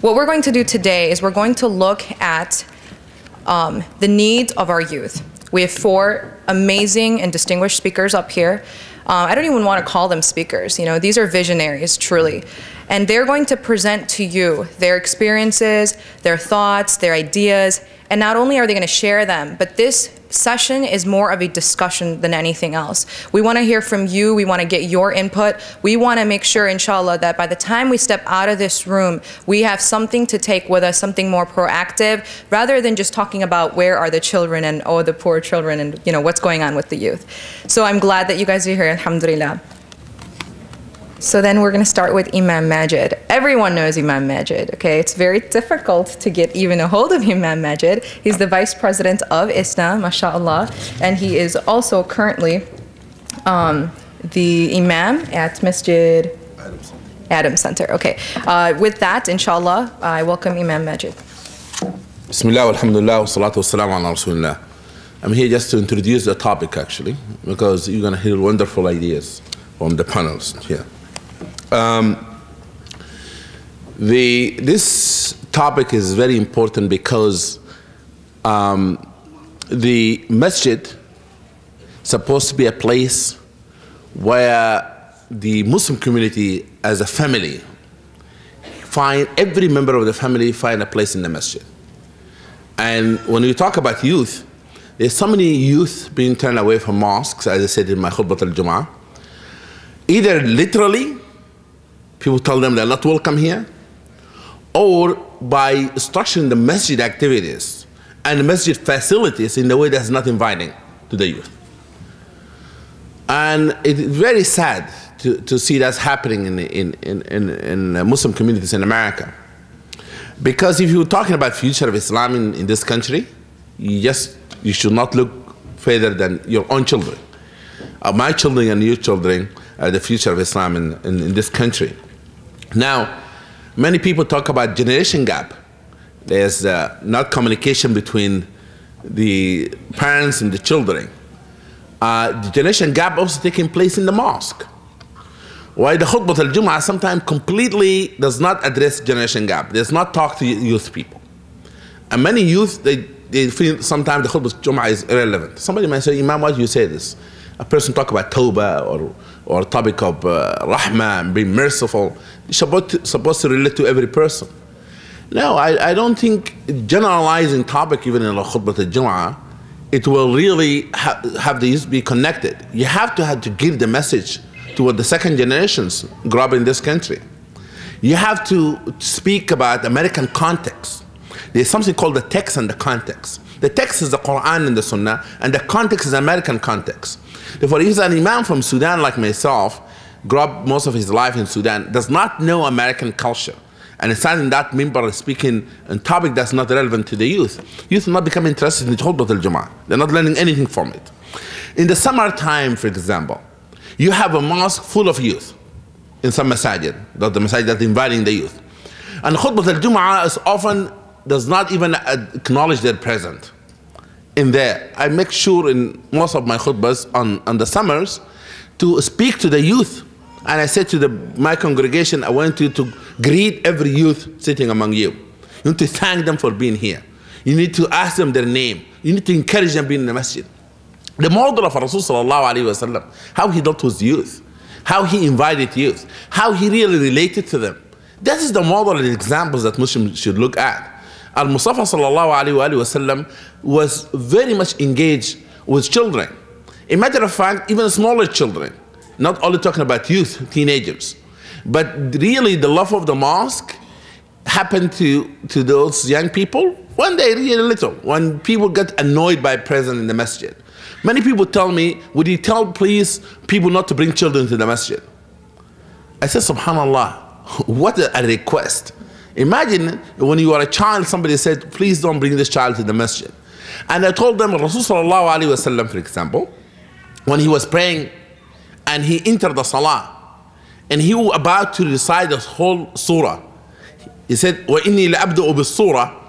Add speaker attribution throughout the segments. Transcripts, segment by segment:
Speaker 1: What we're going to do today is we're going to look at the needs of our youth. We have 4 amazing and distinguished speakers up here. I don't even want to call them speakers, you know, these are visionaries, truly. And they're going to present to you their experiences, their thoughts, their ideas, and not only are they going to share them, but this session is more of a discussion than anything else. We want to hear from you, we want to get your input, we want to make sure, inshallah, that by the time we step out of this room, we have something to take with us, something more proactive, rather than just talking about where are the children and, oh, the poor children and, you know, what's going on with the youth. So I'm glad that you guys are here, alhamdulillah. So then we're going to start with Imam Majid. Everyone knows Imam Majid, okay? It's very difficult to get even a hold of Imam Majid. He's the Vice President of ISNA, mashallah, and he is also currently the Imam at Masjid Adams Center. Okay, with that, inshallah, I welcome Imam Majid.
Speaker 2: Bismillah, alhamdulillah, wa salatu wa salam ala rasulillah. I'm here just to introduce the topic, actually, because you're going to hear wonderful ideas from the panels here. This topic is very important because the masjid is supposed to be a place where the Muslim community as a family every member of the family find a place in the masjid. And when you talk about youth, there's so many youth being turned away from mosques, as I said in my khutbah al-Jum'ah. Either literally, people tell them they're not welcome here, or by structuring the masjid activities and the masjid facilities in a way that's not inviting to the youth. And it's very sad to see that's happening in Muslim communities in America. Because if you're talking about future of Islam in this country, you should not look further than your own children. My children and your children are the future of Islam in this country. Now, many people talk about generation gap. There's not communication between the parents and the children. The generation gap also taking place in the mosque. Why the khutbah al-Jum'ah sometimes completely does not address generation gap, does not talk to youth people. And many youth, they feel sometimes the khutbah al-Jum'ah is irrelevant. Somebody might say, Imam, why do you say this? A person talk about tawbah or topic of rahmah and being merciful. It's supposed to relate to every person. No, I don't think generalizing topic even in the khutbah al-Jum'ah, it will really have the youth be connected. You have to give the message to what the second generations grow up in this country. You have to speak about American context. There's something called the text and the context. The text is the Quran and the Sunnah, and the context is American context. Therefore, if an imam from Sudan like myself, grew up most of his life in Sudan, does not know American culture, and is standing in that minbar speaking on topic that's not relevant to the youth, youth will not become interested in the khutbah al-Jum'ah. They're not learning anything from it. In the summertime, for example, you have a mosque full of youth in some masajid, the masajid that's inviting the youth. And khutbah al-Jum'ah is often does not even acknowledge their presence in there. I make sure in most of my khutbahs on the summers to speak to the youth. And I said to my congregation, I want you to greet every youth sitting among you. You need to thank them for being here. You need to ask them their name. You need to encourage them being in the masjid. The model of Rasul sallallahu alaihi wasallam, how he dealt with youth, how he invited youth, how he really related to them. That is the model and examples that Muslims should look at. Al-Mustafa sallallahu alaihi wasallam was very much engaged with children. A matter of fact, even smaller children, not only talking about youth, teenagers, but really the love of the mosque happened to those young people when they really little, when people get annoyed by presence in the masjid. Many people tell me, would you tell please people not to bring children to the masjid? I said, subhanallah, what a request. Imagine when you are a child, somebody said, please don't bring this child to the masjid. And I told them, Rasul sallallahu alaihi wasallam, for example, when he was praying and he entered the salah, and he was about to recite the whole surah, he said, وَإِنِّي لَأَبْدُأُ بِالسُّورَةِ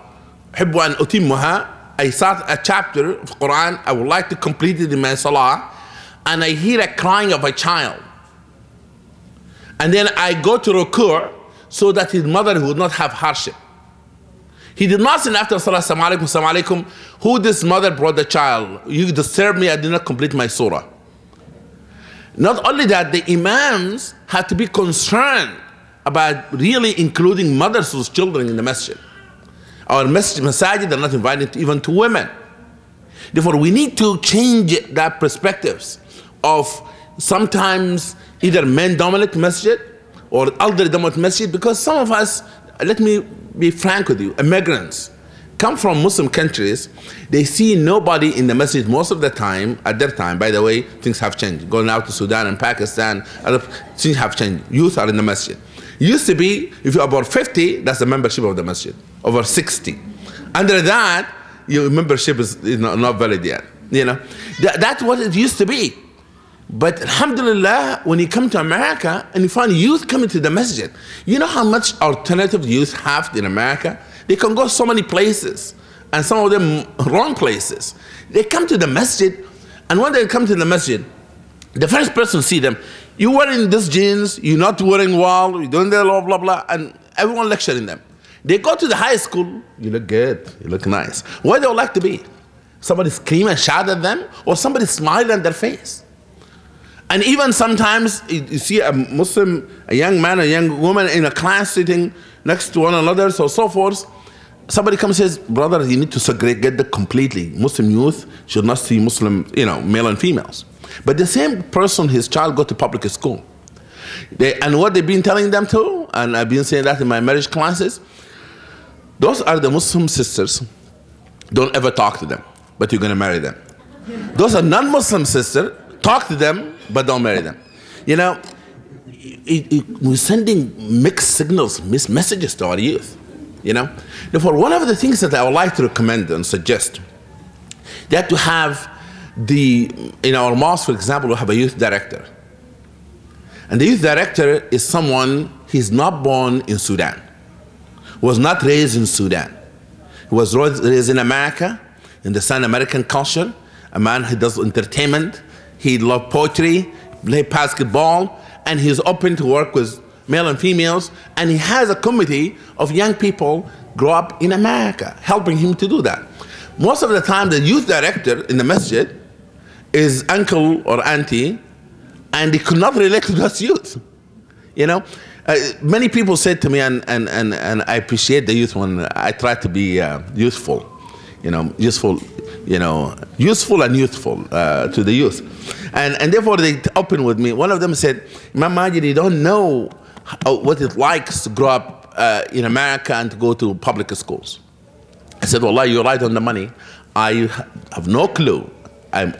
Speaker 2: أُحِبُّ أَنْ أُتِمَّهَا. I start a chapter of Quran, I would like to complete it in my salah, and I hear a crying of a child. And then I go to ruku', so that his mother would not have hardship. He did not say after Salah, Assalamu alaikum, Assalamu alaikum, who this mother brought the child? You disturb me, I did not complete my surah. Not only that, the imams have to be concerned about really including mothers whose children in the masjid. Our masajid are not invited even to women. Therefore, we need to change that perspectives of sometimes either men dominate masjid or elderly dominate masjid, because some of us, let me be frank with you, immigrants come from Muslim countries, they see nobody in the masjid most of the time. At their time, by the way, things have changed. Going out to Sudan and Pakistan, other things have changed. Youth are in the masjid. Used to be, if you're about 50, that's the membership of the masjid. Over 60. Under that, your membership is not valid yet. You know, that's what it used to be. But alhamdulillah, when you come to America and you find youth coming to the masjid, you know how much alternative youth have in America? They can go so many places, and some of them wrong places. They come to the masjid, and when they come to the masjid, the first person see them, you're wearing these jeans, you're not wearing well, you're doing that, blah, blah, blah, and everyone lecturing them. They go to the high school, you look good, you look nice. Where they would like to be? Somebody scream and shout at them, or somebody smile on their face. And even sometimes you see a Muslim, a young man, a young woman in a class sitting next to one another, so forth. Somebody comes and says, brother, you need to segregate them completely. Muslim youth should not see Muslim, male and females. But the same person, his child, go to public school. And what they've been telling them too, and I've been saying that in my marriage classes, those are the Muslim sisters. Don't ever talk to them, but you're going to marry them. Those are non-Muslim sisters. Talk to them, but don't marry them. You know, we're sending mixed signals, mixed messages to our youth. You know, therefore, one of the things that I would like to recommend and suggest, that to have in our mosque, for example, we have a youth director. And the youth director is someone, he's not born in Sudan, was not raised in Sudan. He was raised in America, in the South American culture, a man who does entertainment, he loves poetry, play basketball, and he's open to work with male and females, and he has a committee of young people grow up in America, helping him to do that. Most of the time, the youth director in the masjid is uncle or auntie, and they could not relate to those youth. You know, many people said to me, and I appreciate the youth when I try to be useful, useful and youthful to the youth. And therefore they open with me. One of them said, Imam Majid, you don't know what it's like to grow up in America and to go to public schools. I said, Wallah, you're right on the money. I have no clue.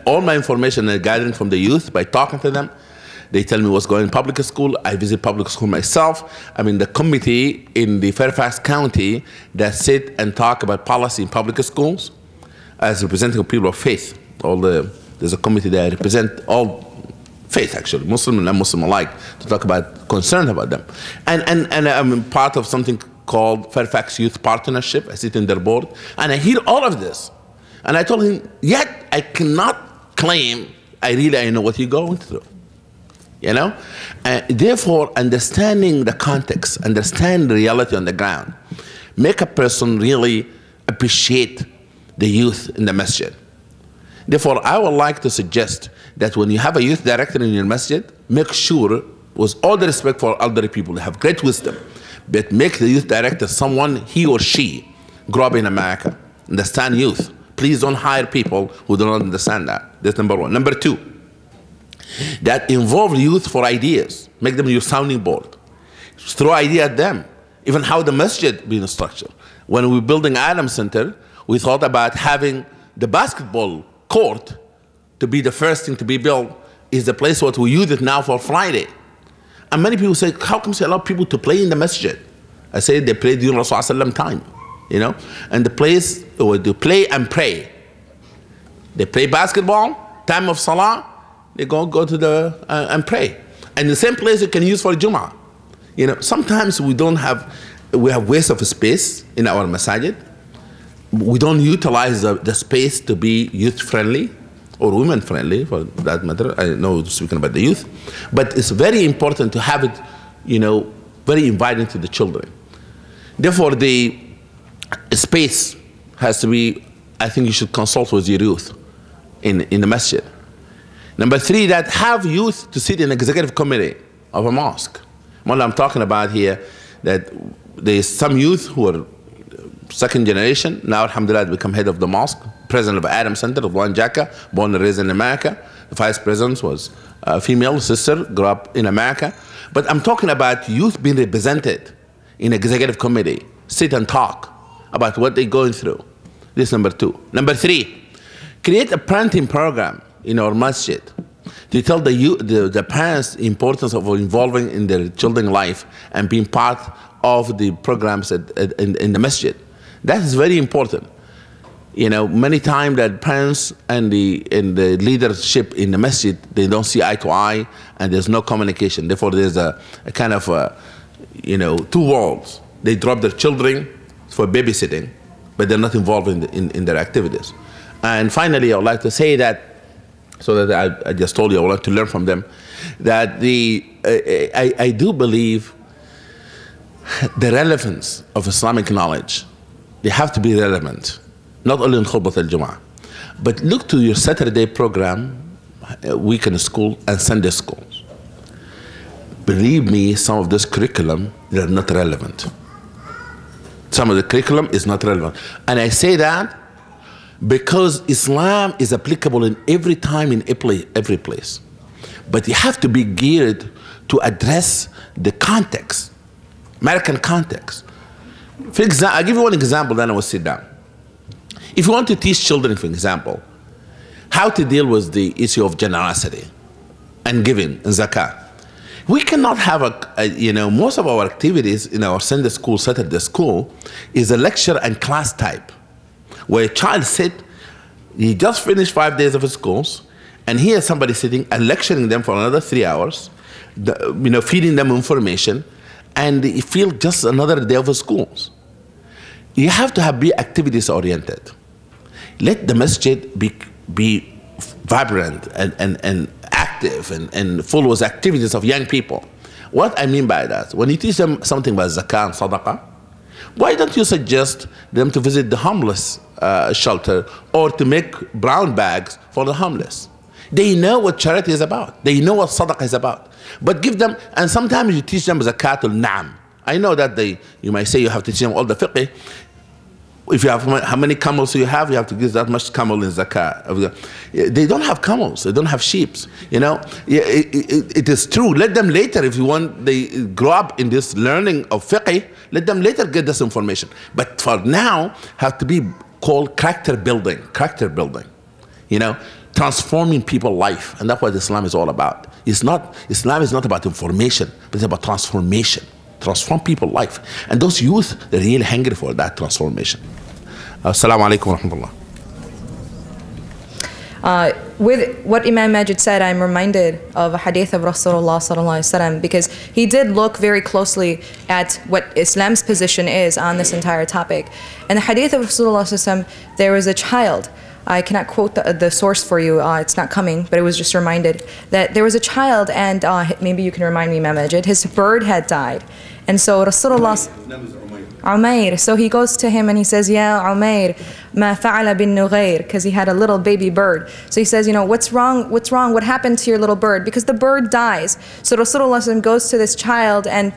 Speaker 2: All my information and guidance from the youth by talking to them. They tell me what's going on in public school. I visit public school myself. I'm in the committee in the Fairfax County that sit and talk about policy in public schools as representative of people of faith. There's a committee that represent all faith, actually, Muslim and non-Muslim alike, to talk about concern about them. And I'm part of something called Fairfax Youth Partnership. I sit in their board, and I hear all of this. And I told him, yet I cannot claim I know what you're going through. You know? Therefore, understanding the context, understand the reality on the ground, make a person really appreciate the youth in the masjid. Therefore, I would like to suggest that when you have a youth director in your masjid, make sure, with all the respect for elderly people, they have great wisdom, but make the youth director someone, he or she, grew up in America, understand youth. Please don't hire people who do not understand that. That's number one. Number two, that involve youth for ideas. Make them your sounding board. Throw ideas at them. Even how the masjid being structured. When we were building Adam Center, we thought about having the basketball court to be the first thing to be built. Is the place what we use it now for Friday. And many people say, how come you allow people to play in the masjid? I say they play during Rasulullah time, and the place where they play and pray. They play basketball, time of Salah, they go to the and pray. And the same place you can use for Jum'ah. Sometimes we have waste of space in our masajid. We don't utilize the space to be youth friendly or women friendly for that matter. I know we're speaking about the youth, but it's very important to have it, very inviting to the children. Therefore, the space has to be, I think you should consult with your youth in the masjid. Number 3, that have youth to sit in executive committee of a mosque. What I'm talking about here, that there's some youth who are second generation, now alhamdulillah become head of the mosque, president of Adam Center of Wan Jaka, born and raised in America. The vice president was a female sister, grew up in America. But I'm talking about youth being represented in executive committee, sit and talk about what they're going through. This is number 2. Number 3, create a parenting program in our masjid to tell the parents the importance of involving in their children's life and being part of the programs in the masjid. That is very important. You know, many times that parents and the leadership in the masjid, they don't see eye to eye and there's no communication. Therefore, there's a kind of, you know, 2 worlds. They drop their children for babysitting, but they're not involved in their activities. And finally, I would like to say that, so that I just told you I would like to learn from them, that I do believe the relevance of Islamic knowledge, they have to be relevant, not only in Khutbah al-Jum'ah, but look to your Saturday program, weekend school and Sunday schools. Believe me, some of this curriculum, they're not relevant. Some of the curriculum is not relevant. And I say that because Islam is applicable in every time, in every place. But you have to be geared to address the context, American context. For example, I'll give you one example, then I will sit down. If you want to teach children, for example, how to deal with the issue of generosity and giving and zakah, we cannot have you know, most of our activities in our Sunday school, Saturday school, is a lecture and class type, where a child he just finished 5 days of his schools, and here somebody sitting and lecturing them for another 3 hours, you know, feeding them information, and they feel just another day of his schools. You have to be activities oriented. Let the masjid be vibrant and active and full with activities of young people. What I mean by that, when you teach them something about zakah and sadaqah, why don't you suggest them to visit the homeless shelter or to make brown bags for the homeless? They know what charity is about. They know what sadaqah is about. But give them, and sometimes you teach them zakat al-na'am. I know that you might say you have to teach them all the fiqh. If you have, how many camels you have to give that much camel in zakah. They don't have camels, they don't have sheep. You know, it is true. Let them later, if you want, they grow up in this learning of fiqh, let them later get this information. But for now, have to be called character building, you know, transforming people's life. And that's what Islam is all about. Islam is not about information, but it's about transformation. Transform people's life. And those youth, they're really hungry for that transformation. Assalamu alaikum wa rahmatullah.
Speaker 1: With what Imam Majid said, I'm reminded of a hadith of Rasulullah sallallahu alaihi wasallam, because he did look very closely at what Islam's position is on this entire topic. In the hadith of Rasulullah sallallahu alaihi wasallam, there was a child. I cannot quote the source for you, it's not coming, but it was just reminded that there was a child, and maybe you can remind me, Imam Majid, his bird had died. And so Rasulullah, Umayr, so he goes to him and he says, Ya Umayr, ma fa'ala bin Nughayr, because he had a little baby bird. So he says, you know, what's wrong, what happened to your little bird? Because the bird dies. So Rasulullah goes to this child and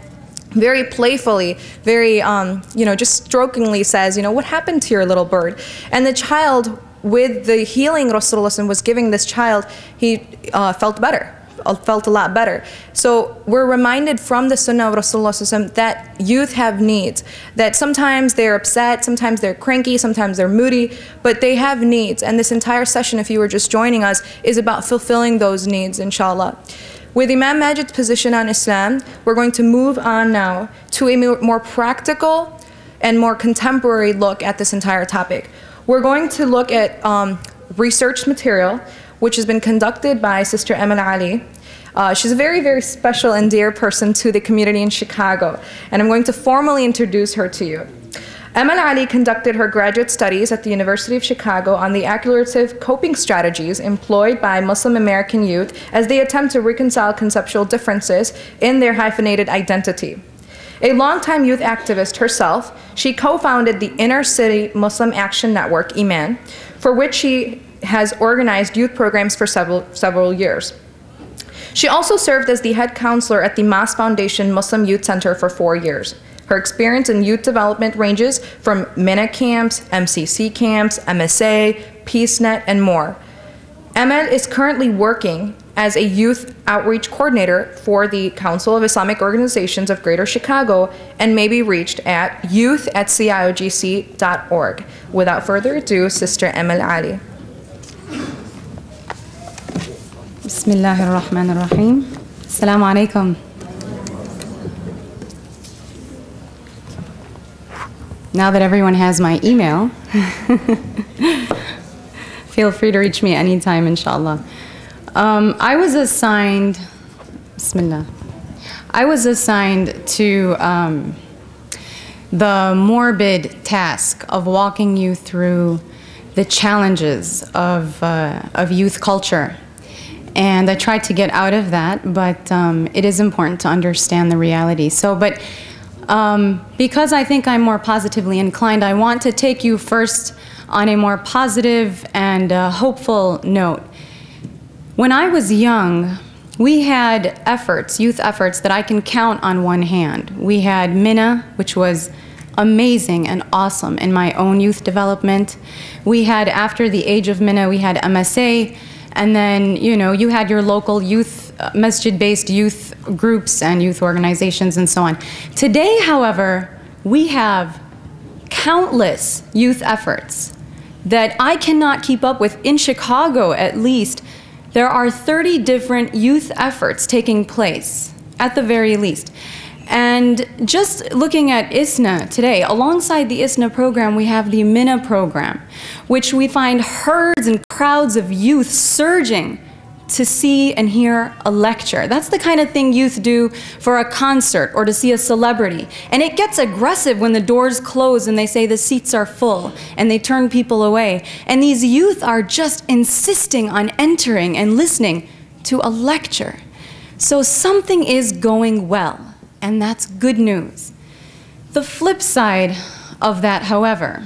Speaker 1: very playfully, very, you know, just strokingly says, you know, what happened to your little bird? And the child, with the healing Rasulullah was giving this child, he felt better, felt a lot better. So we're reminded from the Sunnah of Rasulullah that youth have needs, that sometimes they're upset, sometimes they're cranky, sometimes they're moody, but they have needs. And this entire session, if you were just joining us, is about fulfilling those needs, inshallah. With Imam Majid's position on Islam, we're going to move on now to a more practical and more contemporary look at this entire topic. We're going to look at research material, which has been conducted by Sister Amal Ali. She's a very, very special and dear person to the community in Chicago, and I'm going to formally introduce her to you. Amal Ali conducted her graduate studies at the University of Chicago on the accumulative coping strategies employed by Muslim American youth as they attempt to reconcile conceptual differences in their hyphenated identity. A longtime youth activist herself, she co-founded the Inner City Muslim Action Network, IMAN, for which she has organized youth programs for several years. She also served as the head counselor at the Mas Foundation Muslim Youth Center for 4 years. Her experience in youth development ranges from MINA camps, MCC camps, MSA, PeaceNet, and more. Emel is currently working as a youth outreach coordinator for the Council of Islamic Organizations of Greater Chicago and may be reached at youth@ciogc.org. Without further ado, Sister Emel Ali.
Speaker 3: Bismillahir Rahmanir Rahim. Assalamu alaikum. Now that everyone has my email, feel free to reach me anytime, inshallah. I was assigned, Bismillah. I was assigned to the morbid task of walking you through the challenges of youth culture. And I tried to get out of that, but it is important to understand the reality. Because I think I'm more positively inclined, I want to take you first on a more positive and hopeful note. When I was young, we had efforts, youth efforts, that I can count on one hand. We had MINA, which was amazing and awesome in my own youth development. We had, after the age of MINA, we had MSA, and then, you know, you had your local youth, masjid-based youth groups and youth organizations and so on. Today, however, we have countless youth efforts that I cannot keep up with. In Chicago, at least, there are 30 different youth efforts taking place, at the very least. And just looking at ISNA today, alongside the ISNA program, we have the MINA program, which we find herds and crowds of youth surging to see and hear a lecture. That's the kind of thing youth do for a concert or to see a celebrity. And it gets aggressive when the doors close and they say the seats are full and they turn people away. And these youth are just insisting on entering and listening to a lecture. So something is going well. And that's good news. The flip side of that, however,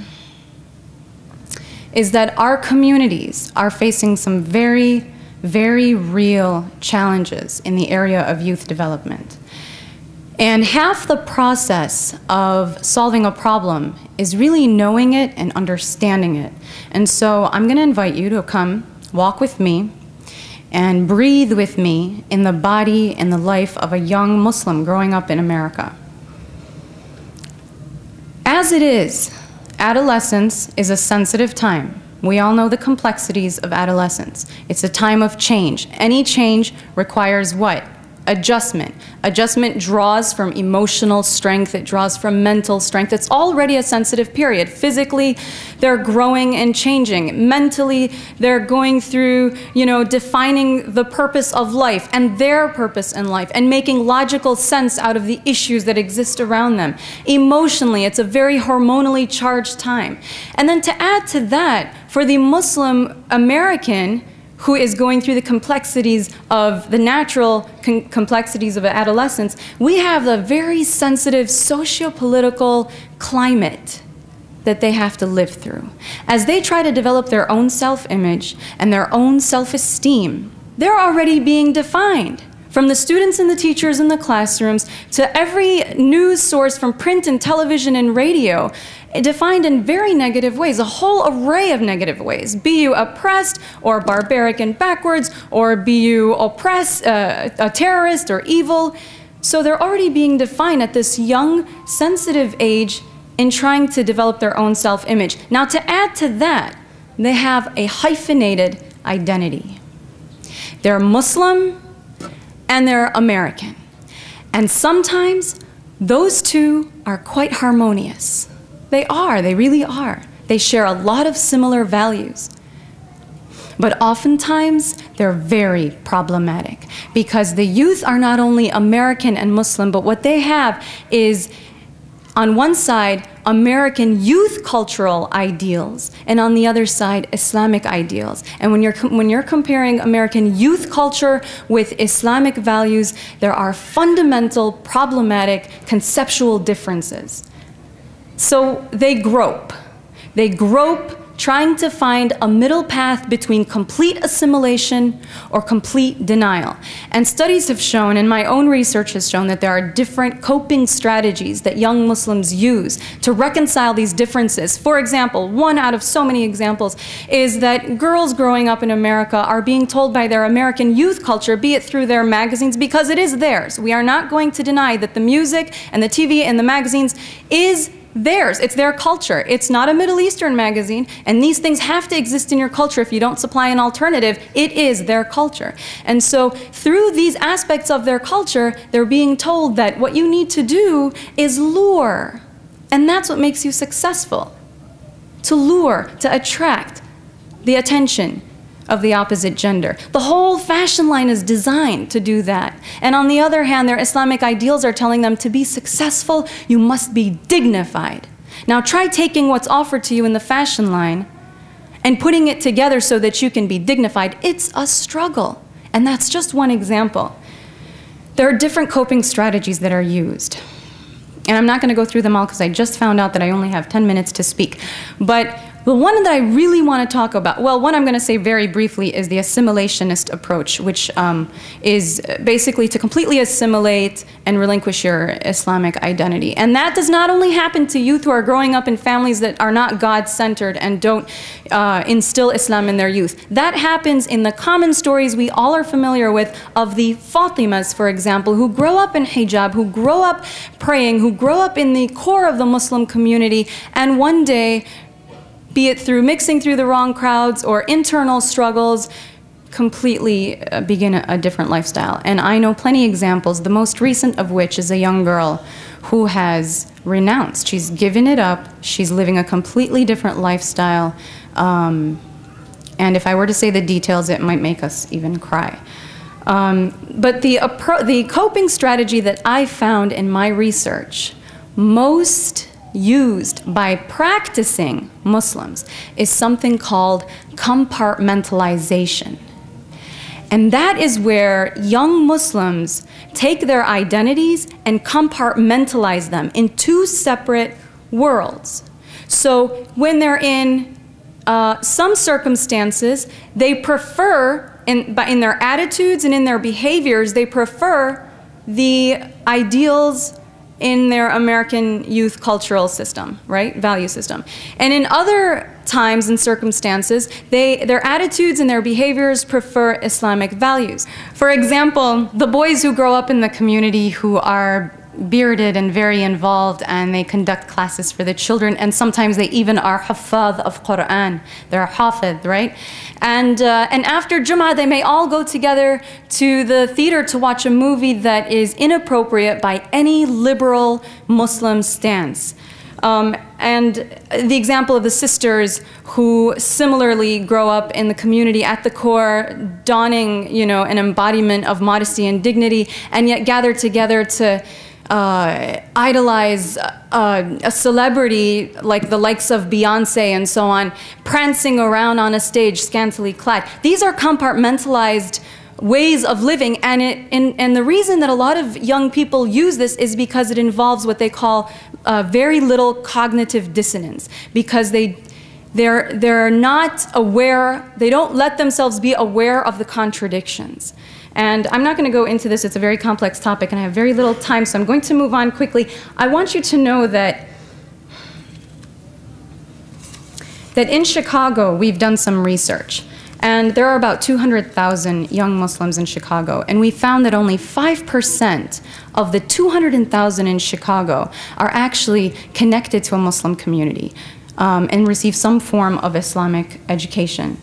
Speaker 3: is that our communities are facing some very, very real challenges in the area of youth development. And half the process of solving a problem is really knowing it and understanding it. And so I'm going to invite you to come walk with me and breathe with me in the body and the life of a young Muslim growing up in America. As it is, adolescence is a sensitive time. We all know the complexities of adolescence. It's a time of change. Any change requires what? Adjustment. Adjustment draws from emotional strength. It draws from mental strength. It's already a sensitive period. Physically, they're growing and changing. Mentally, they're going through, you know, defining the purpose of life and their purpose in life and making logical sense out of the issues that exist around them. Emotionally, it's a very hormonally charged time. And then to add to that, for the Muslim American who is going through the complexities of the natural complexities of adolescence, we have a very sensitive socio-political climate that they have to live through. As they try to develop their own self-image and their own self-esteem, they're already being defined. From the students and the teachers in the classrooms to every news source from print and television and radio, defined in very negative ways, a whole array of negative ways. Be you oppressed or barbaric and backwards, or be you a terrorist or evil. So they're already being defined at this young, sensitive age in trying to develop their own self-image. Now to add to that, they have a hyphenated identity. They're Muslim and they're American. And sometimes those two are quite harmonious. They are, they really are. They share a lot of similar values. But oftentimes, they're very problematic because the youth are not only American and Muslim, but what they have is, on one side, American youth cultural ideals, and on the other side, Islamic ideals. And when you're comparing American youth culture with Islamic values, there are fundamental, problematic, conceptual differences. So they grope. They grope trying to find a middle path between complete assimilation or complete denial. And studies have shown, and my own research has shown, that there are different coping strategies that young Muslims use to reconcile these differences. For example, one out of so many examples is that girls growing up in America are being told by their American youth culture, be it through their magazines, because it is theirs. We are not going to deny that the music and the TV and the magazines is theirs. It's their culture. It's not a Middle Eastern magazine, and these things have to exist in your culture. If you don't supply an alternative, it is their culture. And so through these aspects of their culture, they're being told that what you need to do is lure. And that's what makes you successful. To lure, to attract the attention of the opposite gender. The whole fashion line is designed to do that. And on the other hand, their Islamic ideals are telling them to be successful, you must be dignified. Now try taking what's offered to you in the fashion line and putting it together so that you can be dignified. It's a struggle. And that's just one example. There are different coping strategies that are used. And I'm not going to go through them all because I just found out that I only have 10 minutes to speak. But the one that I really want to talk about, well, one I'm going to say very briefly is the assimilationist approach, which is basically to completely assimilate and relinquish your Islamic identity. And that does not only happen to youth who are growing up in families that are not God-centered and don't instill Islam in their youth. That happens in the common stories we all are familiar with of the Fatimas, for example, who grow up in hijab, who grow up praying, who grow up in the core of the Muslim community, and one day, be it through mixing through the wrong crowds or internal struggles, completely begin a different lifestyle. And I know plenty of examples, the most recent of which is a young girl who has renounced. She's given it up. She's living a completely different lifestyle. And if I were to say the details, it might make us even cry. But the coping strategy that I found in my research, most used by practicing Muslims, is something called compartmentalization. And that is where young Muslims take their identities and compartmentalize them in two separate worlds. So when they're in some circumstances, they prefer, in their attitudes and in their behaviors, they prefer the ideals in their American youth cultural system, right? Value system. And in other times and circumstances, their attitudes and their behaviors prefer Islamic values. For example, the boys who grow up in the community who are bearded and very involved, and they conduct classes for the children, and sometimes they even are haffaz of Quran. They're hafid, right? And after Jum'ah, they may all go together to the theater to watch a movie that is inappropriate by any liberal Muslim stance. And the example of the sisters who similarly grow up in the community at the core, donning, you know, an embodiment of modesty and dignity, and yet gather together to idolize a celebrity like the likes of Beyonce and so on, prancing around on a stage scantily clad. These are compartmentalized ways of living, and the reason that a lot of young people use this is because it involves what they call very little cognitive dissonance, because they're not aware, they don't let themselves be aware of the contradictions. And I'm not going to go into this, it's a very complex topic and I have very little time, so I'm going to move on quickly. I want you to know that in Chicago we've done some research. And there are about 200,000 young Muslims in Chicago, and we found that only 5% of the 200,000 in Chicago are actually connected to a Muslim community and receive some form of Islamic education.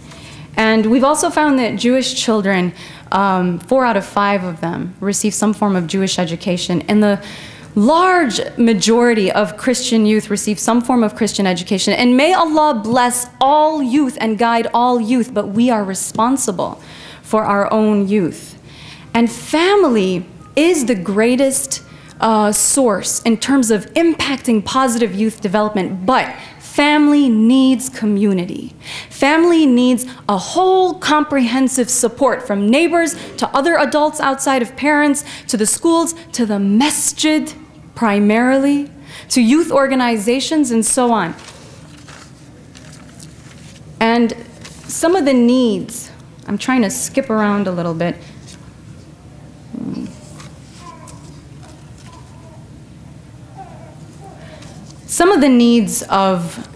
Speaker 3: And we've also found that Jewish children, 4 out of 5 of them, receive some form of Jewish education, and the large majority of Christian youth receive some form of Christian education. And may Allah bless all youth and guide all youth, but we are responsible for our own youth. And family is the greatest source in terms of impacting positive youth development, but family needs community. Family needs a whole comprehensive support from neighbors to other adults outside of parents, to the schools, to the masjid primarily, to youth organizations and so on. And some of the needs, I'm trying to skip around a little bit. Some of the needs of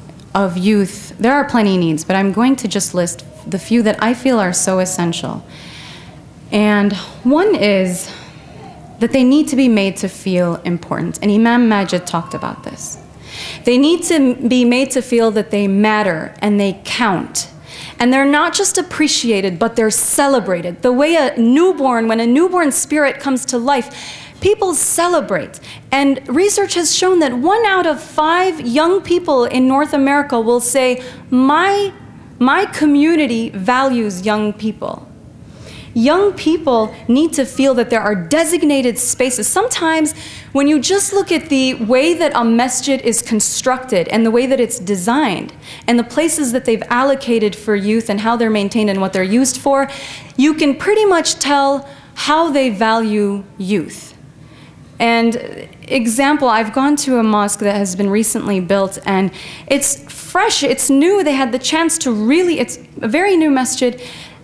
Speaker 3: youth, there are plenty of needs, but I'm going to just list the few that I feel are so essential. And one is that they need to be made to feel important. And Imam Majid talked about this. They need to be made to feel that they matter and they count. And they're not just appreciated, but they're celebrated. The way when a newborn spirit comes to life, people celebrate. And research has shown that 1 out of 5 young people in North America will say, my community values young people. Young people need to feel that there are designated spaces. Sometimes when you just look at the way that a masjid is constructed and the way that it's designed and the places that they've allocated for youth and how they're maintained and what they're used for, you can pretty much tell how they value youth. And example, I've gone to a mosque that has been recently built and it's fresh, it's new, they had the chance to really, it's a very new masjid,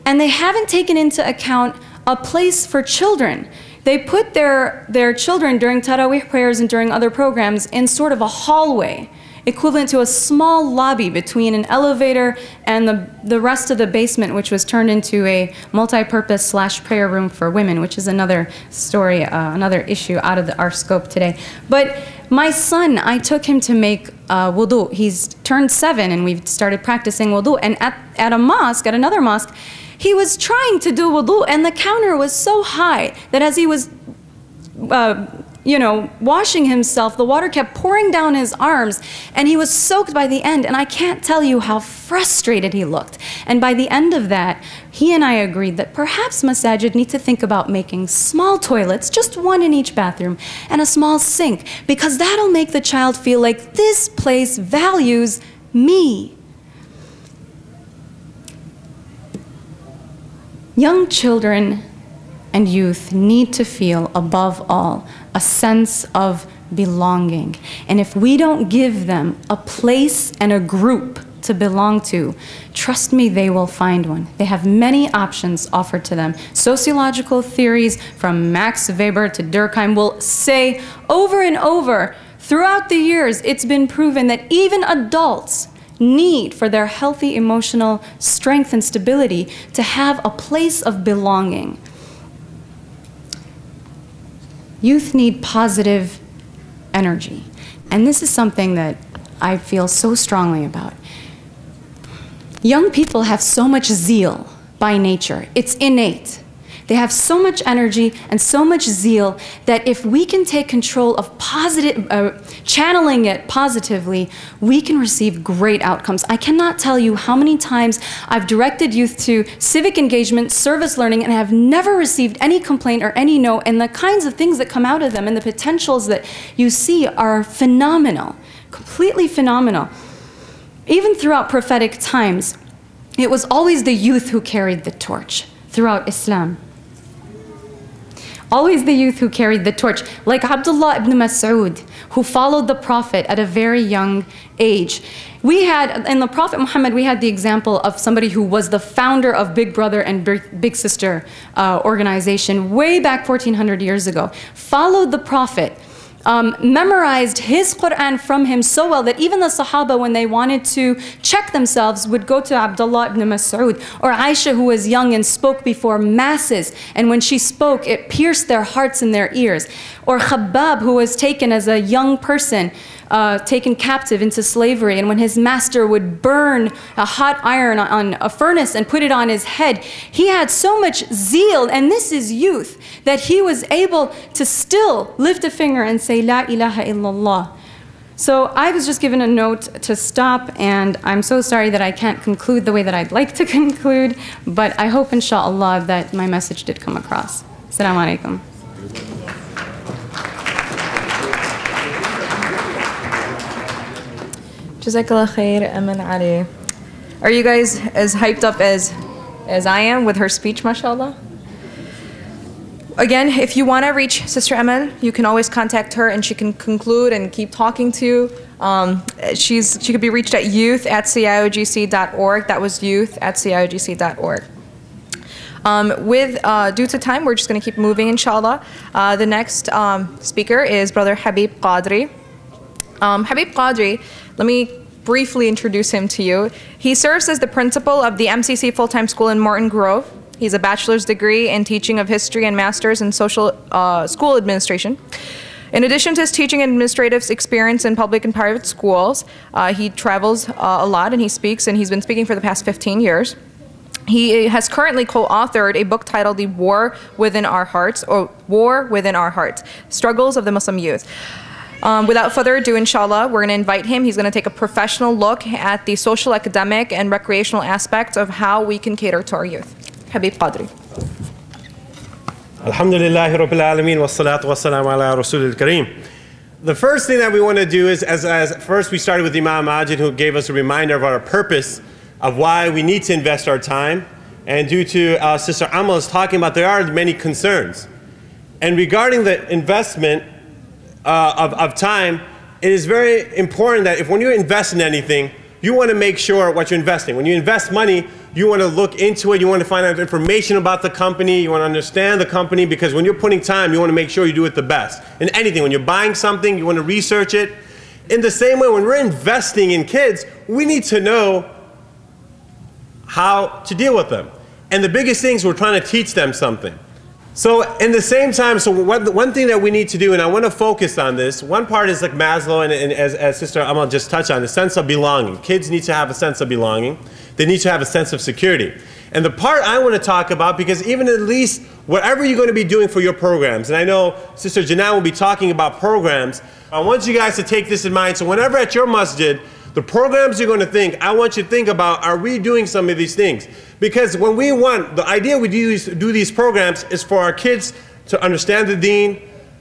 Speaker 3: and they haven't taken into account a place for children. They put their children during Taraweeh prayers and during other programs in sort of a hallway, equivalent to a small lobby between an elevator and the rest of the basement, which was turned into a multi-purpose / prayer room for women, which is another story, another issue out of our scope today. But my son, I took him to make wudu. He's turned 7 and we've started practicing wudu. And at a mosque, at another mosque, he was trying to do wudu and the counter was so high that as he was washing himself, the water kept pouring down his arms and he was soaked by the end, and I can't tell you how frustrated he looked. And by the end of that, he and I agreed that perhaps masajid need to think about making small toilets, just one in each bathroom, and a small sink, because that'll make the child feel like this place values me. Young children and youth need to feel, above all, a sense of belonging. And if we don't give them a place and a group to belong to, trust me, they will find one. They have many options offered to them. Sociological theories from Max Weber to Durkheim will say over and over, throughout the years, it's been proven that even adults need, for their healthy emotional strength and stability, to have a place of belonging. Youth need positive energy. And this is something that I feel so strongly about. Young people have so much zeal by nature. It's innate. They have so much energy and so much zeal that if we can take control of channeling it positively, we can receive great outcomes. I cannot tell you how many times I've directed youth to civic engagement, service learning, and I have never received any complaint or any no, and the kinds of things that come out of them and the potentials that you see are phenomenal, completely phenomenal. Even throughout prophetic times, it was always the youth who carried the torch throughout Islam. Always the youth who carried the torch, like Abdullah ibn Mas'ud, who followed the Prophet at a very young age. We had, in the Prophet Muhammad, we had the example of somebody who was the founder of Big Brother and Big Sister organization way back 1400 years ago, followed the Prophet, memorized his Quran from him so well that even the Sahaba, when they wanted to check themselves, would go to Abdullah ibn Mas'ud, or Aisha, who was young and spoke before masses, and when she spoke, it pierced their hearts and their ears. Or Khabbab, who was taken as a young person, taken captive into slavery, and when his master would burn a hot iron on a furnace and put it on his head, he had so much zeal, and this is youth, that he was able to still lift a finger and say, La ilaha illallah. So I was just given a note to stop, and I'm so sorry that I can't conclude the way that I'd like to conclude, but I hope, inshallah, that my message did come across. Assalamu alaikum.
Speaker 1: Jazakallah khair, Aman Ali. Are you guys as hyped up as I am with her speech, mashallah? Again, if you want to reach Sister Aman, you can always contact her and she can conclude and keep talking to you. She could be reached at youth@ciogc.org. That was youth@ciogc.org. Due to time, we're just going to keep moving, inshallah. The next speaker is Brother Habib Qadri. Habib Qadri, let me briefly introduce him to you. He serves as the principal of the MCC Full-Time School in Morton Grove. He's a bachelor's degree in teaching of history and master's in social school administration. In addition to his teaching and administrative experience in public and private schools, he travels a lot and he speaks, and he's been speaking for the past 15 years. He has currently co-authored a book titled The War Within Our Hearts, or War Within Our Hearts, Struggles of the Muslim Youth. Without further ado, inshallah, we're going to invite him. He's going to take a professional look at the social, academic, and recreational aspects of how we can cater to our youth. Habib Qadri.
Speaker 4: Alhamdulillahi Rabbil Alameen wa salatu wa salam ala Rasulil Kareem. The first thing that we want to do is, as first we started with Imam Majid, who gave us a reminder of our purpose of why we need to invest our time. And due to Sister Amal's talking about, there are many concerns. And regarding the investment of time, it is very important that when you invest in anything, you want to make sure what you're investing. When you invest money, you want to look into it, you want to find out information about the company, you want to understand the company, because when you're putting time, you want to make sure you do it the best. In anything, when you're buying something, you want to research it. In the same way, when we're investing in kids, we need to know how to deal with them. And the biggest things, we're trying to teach them something. So in the same time, one thing that we need to do, and I want to focus on this, one part is like Maslow, and as Sister Amal just touched on, the sense of belonging. Kids need to have a sense of belonging. They need to have a sense of security. And the part I want to talk about, because even at least whatever you're going to be doing for your programs, and I know Sister Janan will be talking about programs, I want you guys to take this in mind. So whenever at your masjid, the programs you're going to think, I want you to think about, are we doing some of these things? Because when we want, the idea we do these programs is for our kids to understand the deen,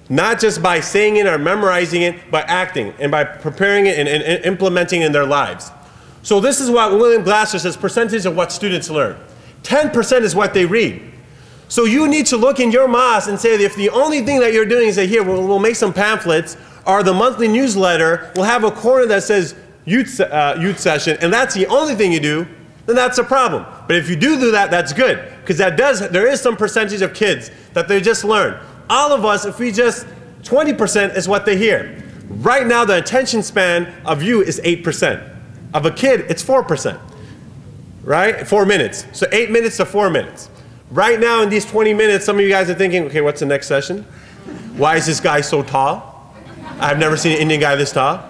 Speaker 4: not just by saying it or memorizing it, by acting and by preparing it and implementing it in their lives. So this is what William Glasser says, percentage of what students learn. 10% is what they read. So you need to look in your mosque and say that if the only thing that you're doing is say, here, we'll make some pamphlets, or the monthly newsletter will have a corner that says youth session, and that's the only thing you do, then that's a problem. But if you do that, that's good, because there is some percentage of kids that they just learn. All of us, if we just, 20% is what they hear. Right now, the attention span of you is 8%. Of a kid, it's 4%, right? 4 minutes. So 8 minutes to 4 minutes. Right now, in these 20 minutes, some of you guys are thinking, okay, what's the next session? Why is this guy so tall? I've never seen an Indian guy this tall.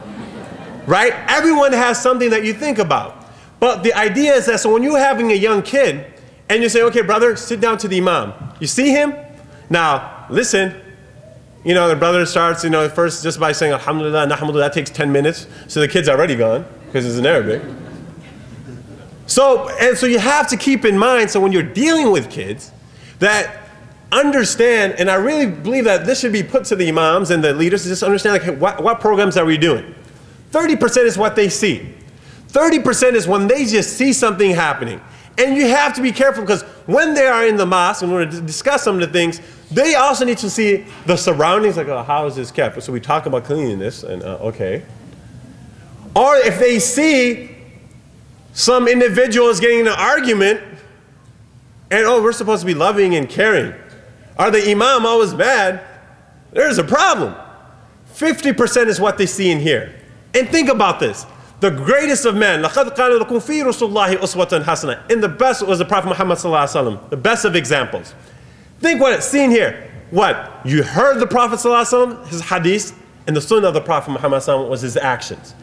Speaker 4: Right? Everyone has something that you think about. But the idea is that, so when you're having a young kid, and you say, okay, brother, sit down to the imam. You see him? Now, listen. You know, the brother starts, first just by saying, alhamdulillah, nahmadu, that takes 10 minutes. So the kid's already gone, because it's in Arabic. So you have to keep in mind, so when you're dealing with kids, that understand, and I really believe that this should be put to the imams and the leaders, to just understand, like, hey, what programs are we doing? 30% is what they see. 30% is when they just see something happening. And you have to be careful, because when they are in the mosque, and we're going to discuss some of the things, they also need to see the surroundings, like, oh, how is this kept? So we talk about cleanliness, and okay. Or if they see some individual is getting in an argument, and oh, we're supposed to be loving and caring. Are the imam always bad? There's a problem. 50% is what they see in here. And think about this. The greatest of men, لَقَدْ قَالَ لَكُمْ فِي رُسُولِ اللَّهِ أُسْوَةً حَسَنَةً. And the best was the Prophet Muhammad sallallahu alaihi wasallam, the best of examples. Think what it's seen here. What? You heard the Prophet sallallahu alaihi wasallam, his hadith, and the sunnah of the Prophet Muhammad sallallahu alaihi wasallam was his actions.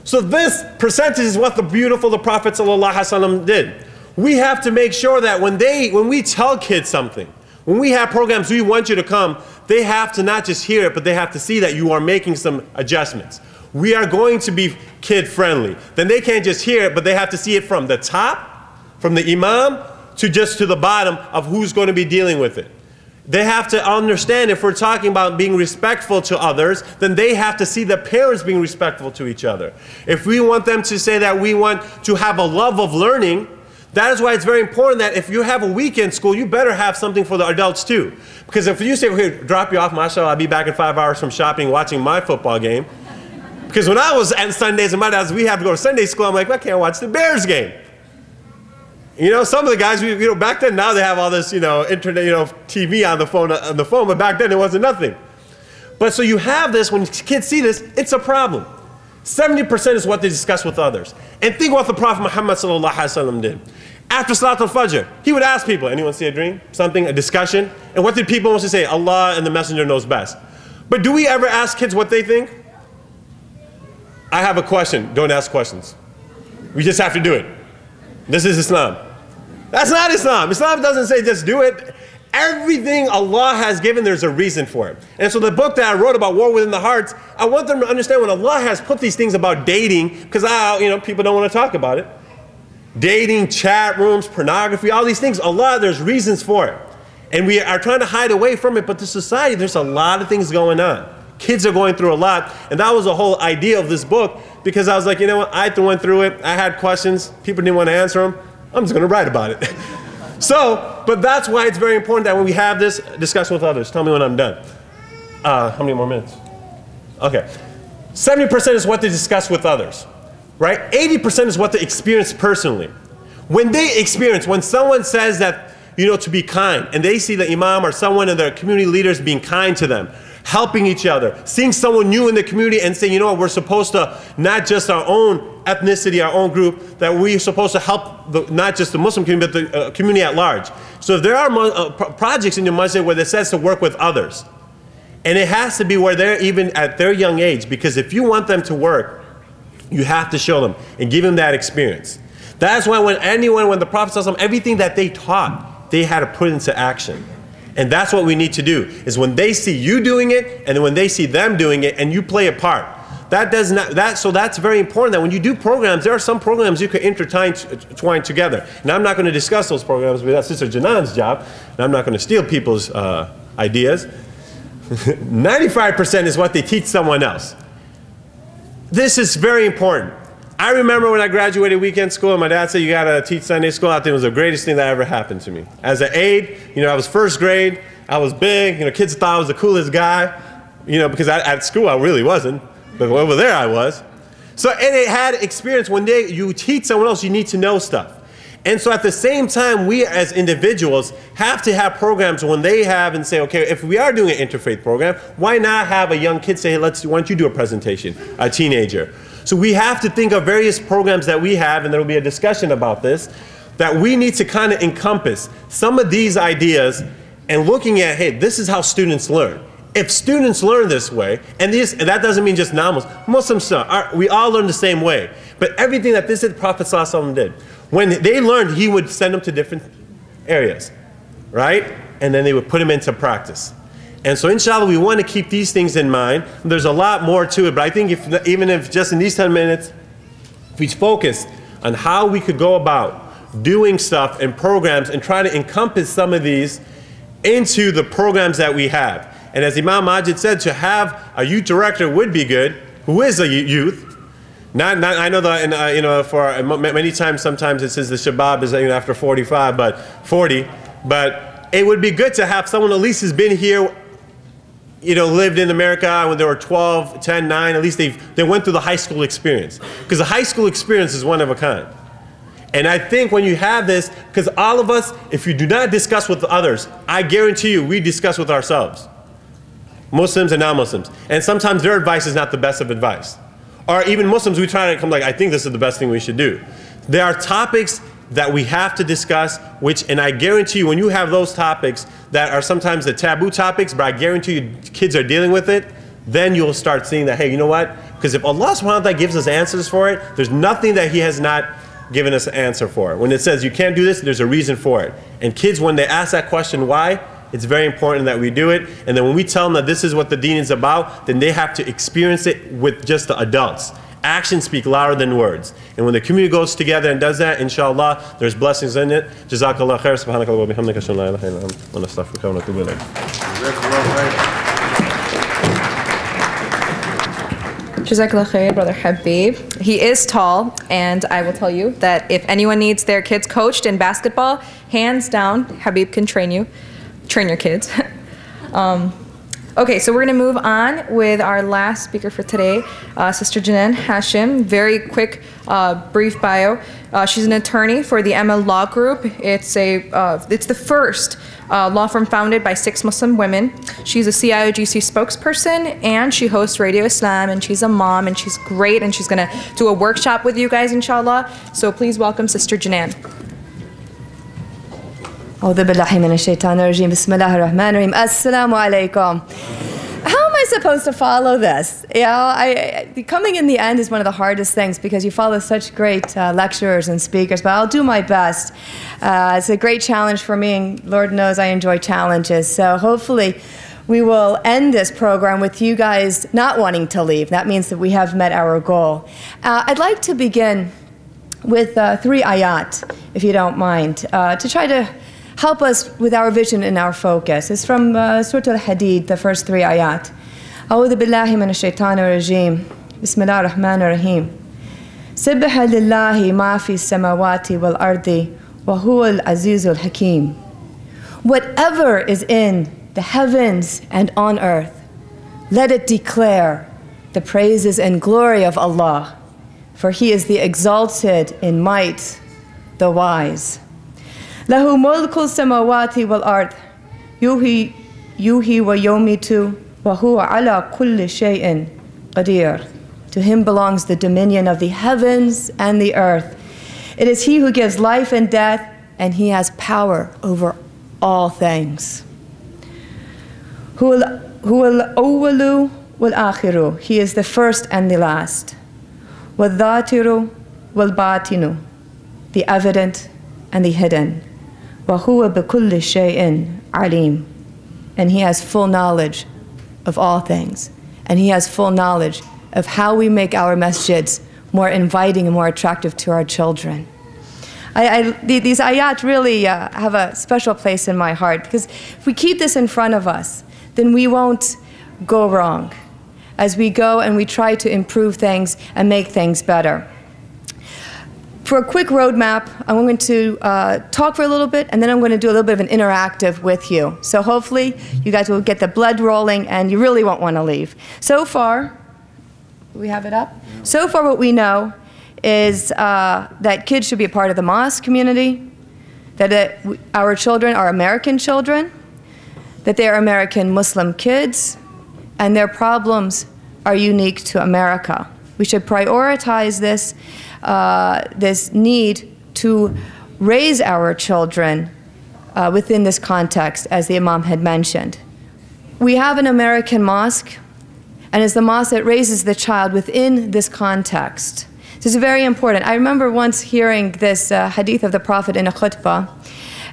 Speaker 4: So this percentage is what the Prophet sallallahu alaihi wasallam did. We have to make sure that when we tell kids something, when we have programs, we want you to come, they have to not just hear it, but they have to see that you are making some adjustments. We are going to be kid friendly. Then they can't just hear it, but they have to see it from the top, from the imam, to the bottom of who's going to be dealing with it. They have to understand, if we're talking about being respectful to others, then they have to see the parents being respectful to each other. If we want them to say that we want to have a love of learning, that is why it's very important that if you have a weekend school, you better have something for the adults too. Because if you say, okay, drop you off, mashallah, I'll be back in 5 hours from shopping, watching my football game. Because when I was at Sundays and my dad's, we have to go to Sunday school, I'm like, I can't watch the Bears game. You know, some of the guys, back then, now they have all this, internet, TV on the phone, but back then it wasn't nothing. But so you have this, when kids see this, it's a problem. 70% is what they discuss with others. And think what the Prophet Muhammad sallallahu alaihi wasallam did. After Salat al-Fajr, he would ask people, anyone see a dream? Something, a discussion? And what did people mostly say? Allah and the Messenger knows best. But do we ever ask kids what they think? I have a question. Don't ask questions. We just have to do it. This is Islam. That's not Islam. Islam doesn't say just do it. Everything Allah has given, there's a reason for it. And so the book that I wrote about War Within the Hearts, I want them to understand when Allah has put these things about dating, because people don't want to talk about it. Dating, chat rooms, pornography, all these things, Allah, there's reasons for it. And we are trying to hide away from it, but the society, there's a lot of things going on. Kids are going through a lot, and that was the whole idea of this book, because I was like, you know what, I went through it, I had questions, people didn't want to answer them, I'm just going to write about it. So, but that's why it's very important that when we have this discussion with others, tell me when I'm done. How many more minutes? Okay. 70% is what they discuss with others, right? 80% is what they experience personally. When they experience, when someone says that, to be kind, and they see the imam or someone of their community leaders being kind to them, helping each other, seeing someone new in the community and saying, we're supposed to, not just our own ethnicity, our own group, that we're supposed to help not just the Muslim community, but the community at large. So if there are projects in your masjid where it says to work with others, and it has to be where they're even at their young age, because if you want them to work, you have to show them and give them that experience. That's why when the Prophet tells them everything that they taught, they had to put into action. And that's what we need to do, is when they see you doing it, and then when they see them doing it, and you play a part. So that's very important, that when you do programs, there are some programs you can intertwine together. And I'm not going to discuss those programs, but that's Sister Janan's job, and I'm not going to steal people's ideas. 95% is what they teach someone else. This is very important. I remember when I graduated weekend school, and my dad said, you got to teach Sunday school. I think it was the greatest thing that ever happened to me. As an aide, I was first grade, I was big, kids thought I was the coolest guy, because at school I really wasn't, but over there I was. So, and it had experience. When you teach someone else, you need to know stuff. And so at the same time, we as individuals have to have programs when they have and say, okay, if we are doing an interfaith program, why not have a young kid say, hey, why don't you do a presentation, a teenager? So we have to think of various programs that we have, and there will be a discussion about this, that we need to kind of encompass some of these ideas and looking at, hey, this is how students learn. If students learn this way, and that doesn't mean just non-Muslims, we all learn the same way. But everything that the Prophet ﷺ did, when they learned, he would send them to different areas, right? And then they would put them into practice. And so inshallah, we want to keep these things in mind. There's a lot more to it, but I think even if just in these 10 minutes, if we focus on how we could go about doing stuff and programs and try to encompass some of these into the programs that we have. And as Imam Majid said, to have a youth director would be good, who is a youth. I know that, for many times, sometimes it says the shabab is after 45, but 40. But it would be good to have someone at least has been here, lived in America when they were 12, 10, 9, at least they went through the high school experience. Because the high school experience is one of a kind. And I think when you have this, because all of us, if you do not discuss with others, I guarantee you we discuss with ourselves. Muslims and non-Muslims. And sometimes their advice is not the best of advice. Or even Muslims, we try to come like, I think this is the best thing we should do. There are topics that we have to discuss, and I guarantee you when you have those topics that are sometimes the taboo topics, but I guarantee you kids are dealing with it, then you'll start seeing that, hey, you know what? Because if Allah subhanahu wa ta'ala gives us answers for it, there's nothing that He has not given us an answer for. When it says you can't do this, there's a reason for it. And kids, when they ask that question, why? It's very important that we do it. And then when we tell them that this is what the deen is about, then they have to experience it with just the adults. Actions speak louder than words. And when the community goes together and does that, inshallah, there's blessings in it. Jazakallah khair. Subhanakallah wa bihamdika. Ashhadu an la ilaha illa anta, wa nastaghfiruka wa natubu ilayk.
Speaker 1: Jazakallah khair, Brother Habib. He is tall, and I will tell you that if anyone needs their kids coached in basketball, hands down, Habib can train your kids. Okay, so we're going to move on with our last speaker for today, Sister Janine Hashim. Very quick, brief bio. She's an attorney for the ML Law Group. It's the first law firm founded by 6 Muslim women. She's a CIOGC spokesperson, and she hosts Radio Islam, and she's a mom, and she's great, and she's going to do a workshop with you guys, inshallah. So please welcome Sister Janine.
Speaker 5: أعوذ بالله من الشيطان الرجيم بسم الله الرحمن الرحيم السلام عليكم. How am I supposed to follow this? You know, coming in the end is one of the hardest things because you follow such great lecturers and speakers, but I'll do my best. It's a great challenge for me, and Lord knows I enjoy challenges. So hopefully we will end this program with you guys not wanting to leave. That means that we have met our goal. I'd like to begin with 3 ayat, if you don't mind, to try to help us with our vision and our focus. It's from Surah Al-Hadid, the first 3 ayat. أعوذ بالله من الشيطان الرجيم بسم الله الرحمن الرحيم سبح لله ما في السماوات والأرض وهو العزيز الحكيم. Whatever is in the heavens and on earth, let it declare the praises and glory of Allah, for He is the exalted in might, the wise. له ملك السماوات والأرض يحيي ويميت وهو على كل شيء قدير. To Him belongs the dominion of the heavens and the earth. It is He who gives life and death, and He has power over all things. هو الأول والآخر. He is the first and the last. والظاهر والباطن. The evident and the hidden. وَهُوَ بِكُلِّ شَيْءٍ عَلِيمٌ. And He has full knowledge of all things. And He has full knowledge of how we make our masjids more inviting and more attractive to our children. These ayat really have a special place in my heart, because if we keep this in front of us, then we won't go wrong as we go and we try to improve things and make things better. For a quick roadmap, I'm going to talk for a little bit, and then I'm going to do a little bit of an interactive with you. So hopefully you guys will get the blood rolling, and you really won't want to leave. So far, we have it up? So far what we know is that kids should be a part of the mosque community, that our children are American children, that they are American Muslim kids, and their problems are unique to America. We should prioritize this need to raise our children within this context, as the Imam had mentioned. We have an American mosque, and it's the mosque that raises the child within this context. This is very important. I remember once hearing this hadith of the Prophet in a khutbah,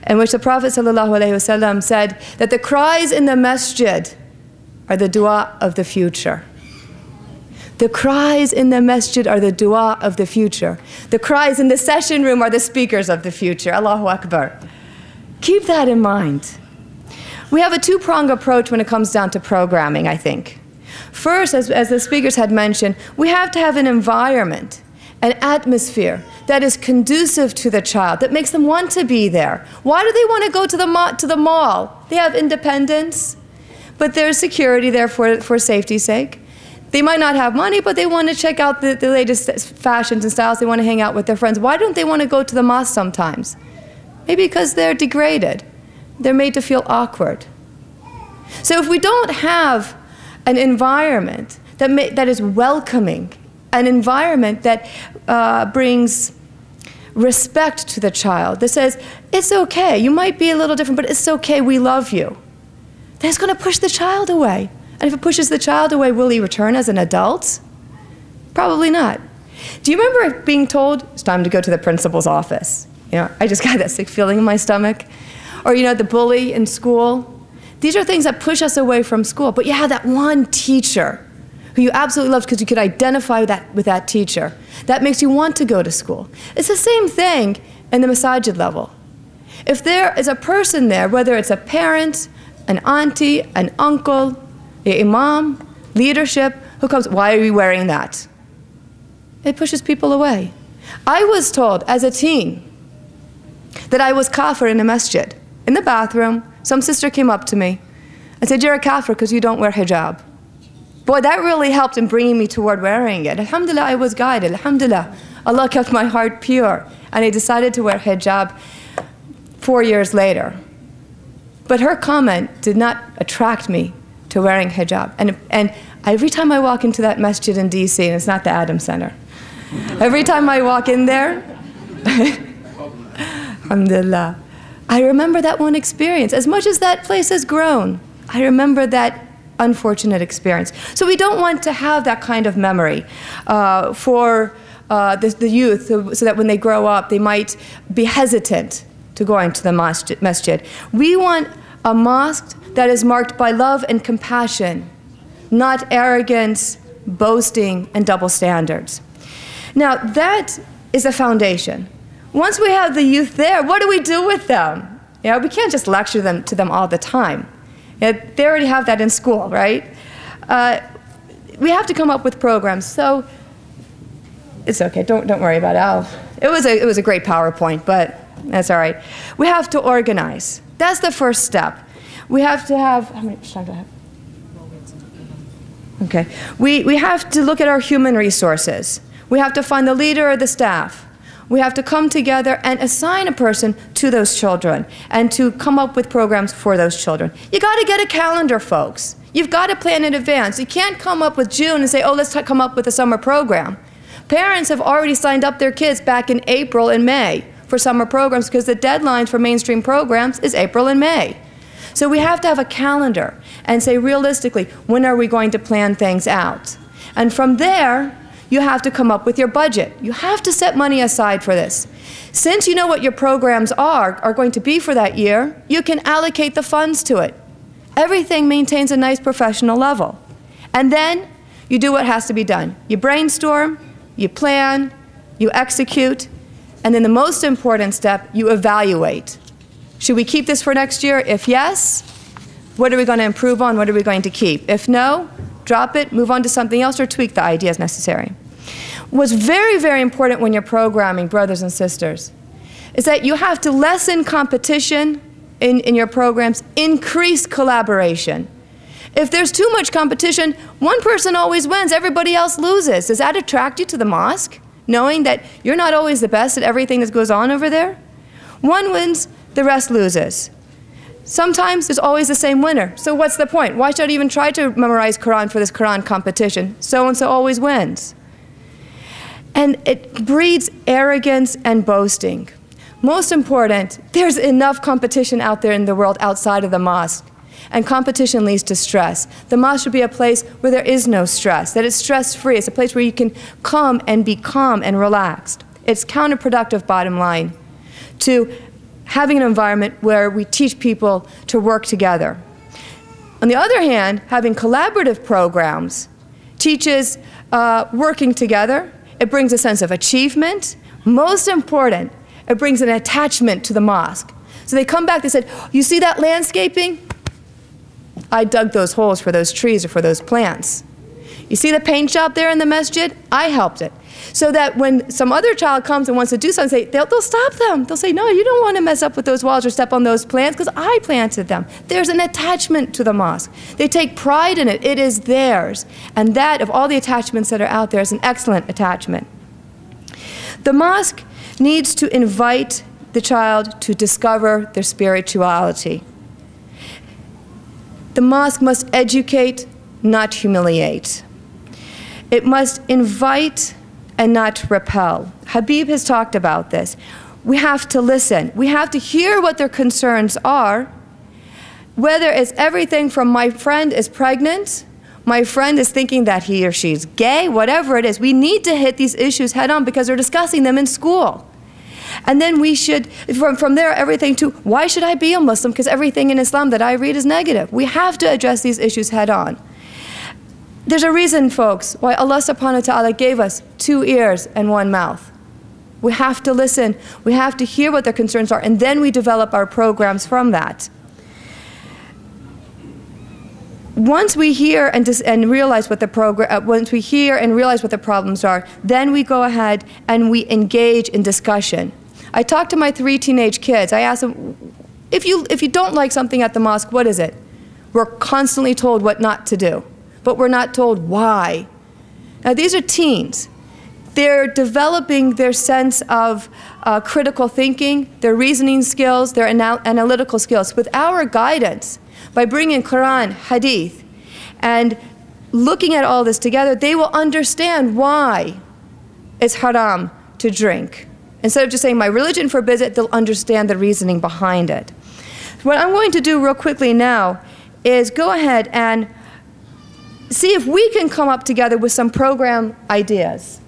Speaker 5: in which the Prophet ﷺ said that the cries in the masjid are the dua of the future. The cries in the masjid are the dua of the future. The cries in the session room are the speakers of the future. Allahu Akbar. Keep that in mind. We have a 2-pronged approach when it comes down to programming, I think. First, as the speakers had mentioned, we have to have an environment, an atmosphere that is conducive to the child, that makes them want to be there. Why do they want to go to the mall? They have independence, but there's security there for safety's sake. They might not have money, but they want to check out the latest fashions and styles. They want to hang out with their friends. Why don't they want to go to the mosque sometimes? Maybe because they're degraded. They're made to feel awkward. So if we don't have an environment that is welcoming, an environment that brings respect to the child, that says, it's okay, you might be a little different, but it's okay, we love you, then it's going to push the child away. And if it pushes the child away, will he return as an adult? Probably not. Do you remember being told, it's time to go to the principal's office? You know, I just got that sick feeling in my stomach. Or, you know, the bully in school. These are things that push us away from school. But you have that one teacher who you absolutely loved because you could identify with that teacher. That makes you want to go to school. It's the same thing in the masajid level. If there is a person there, whether it's a parent, an auntie, an uncle, the imam, leadership, who comes, why are you wearing that? It pushes people away. I was told as a teen that I was kafir in a masjid. In the bathroom, some sister came up to me and said, you're a kafir because you don't wear hijab. Boy, that really helped in bringing me toward wearing it. Alhamdulillah, I was guided. Alhamdulillah, Allah kept my heart pure. And I decided to wear hijab 4 years later. But her comment did not attract me to wearing hijab. And every time I walk into that masjid in DC, and it's not the Adams Center, every time I walk in there, alhamdulillah, I remember that one experience. As much as that place has grown, I remember that unfortunate experience. So we don't want to have that kind of memory for the youth, so that when they grow up, they might be hesitant to going to the masjid. We want a mosque that is marked by love and compassion, not arrogance, boasting, and double standards. Now, that is a foundation. Once we have the youth there, what do we do with them? You know, we can't just lecture to them all the time. They already have that in school, right? We have to come up with programs. So it's okay, don't worry about it. It was a great PowerPoint, but that's all right. We have to organize. That's the first step. We have to have, how much time do I have? Okay. We have to look at our human resources. We have to find the leader or the staff. We have to come together and assign a person to those children and to come up with programs for those children. You got to get a calendar, folks. You've got to plan in advance. You can't come up with June and say, oh, let's come up with a summer program. Parents have already signed up their kids back in April and May for summer programs because the deadline for mainstream programs is April and May. So we have to have a calendar and say realistically, when are we going to plan things out? And from there, you have to come up with your budget. You have to set money aside for this. Since you know what your programs are going to be for that year, you can allocate the funds to it. Everything maintains a nice professional level. And then you do what has to be done. You brainstorm, you plan, you execute, and then the most important step, you evaluate. Should we keep this for next year? If yes, what are we going to improve on? What are we going to keep? If no, drop it, move on to something else, or tweak the idea as necessary. What's very, very important when you're programming, brothers and sisters, is that you have to lessen competition in your programs, increase collaboration. If there's too much competition, one person always wins, everybody else loses. Does that attract you to the mosque, knowing that you're not always the best at everything that goes on over there? One wins, the rest loses. Sometimes there's always the same winner. So what's the point? Why should I even try to memorize Quran for this Quran competition? So-and-so always wins. And it breeds arrogance and boasting. Most important, there's enough competition out there in the world outside of the mosque. And competition leads to stress. The mosque should be a place where there is no stress, that it's stress-free. It's a place where you can come and be calm and relaxed. It's counterproductive, bottom line, to having an environment where we teach people to work together. On the other hand, having collaborative programs teaches working together. It brings a sense of achievement. Most important, it brings an attachment to the mosque. So they come back, they said, you see that landscaping? I dug those holes for those trees or for those plants. You see the paint job there in the masjid? I helped it. So that when some other child comes and wants to do something, they'll stop them. They'll say, no, you don't want to mess up with those walls or step on those plants because I planted them. There's an attachment to the mosque. They take pride in it. It is theirs. And that, of all the attachments that are out there, is an excellent attachment. The mosque needs to invite the child to discover their spirituality. The mosque must educate, not humiliate. It must invite and not repel. Habib has talked about this. We have to listen. We have to hear what their concerns are, whether it's everything from my friend is pregnant, my friend is thinking that he or she is gay, whatever it is. We need to hit these issues head on because they're discussing them in school. And then we should, from there, everything to, why should I be a Muslim? Because everything in Islam that I read is negative. We have to address these issues head on. There's a reason, folks, why Allah subhanahu wa ta'ala gave us 2 ears and 1 mouth. We have to listen, we have to hear what their concerns are, and then we develop our programs from that. Once we hear and realize what the problems are, then we go ahead and we engage in discussion. I talked to my 3 teenage kids. I asked them, if you don't like something at the mosque, what is it? We're constantly told what not to do, but we're not told why. Now these are teens. They're developing their sense of critical thinking, their reasoning skills, their analytical skills. With our guidance, by bringing Quran, Hadith, and looking at all this together, they will understand why it's haram to drink. Instead of just saying, my religion forbids it, they'll understand the reasoning behind it. What I'm going to do real quickly now is go ahead and see if we can come up together with some program ideas.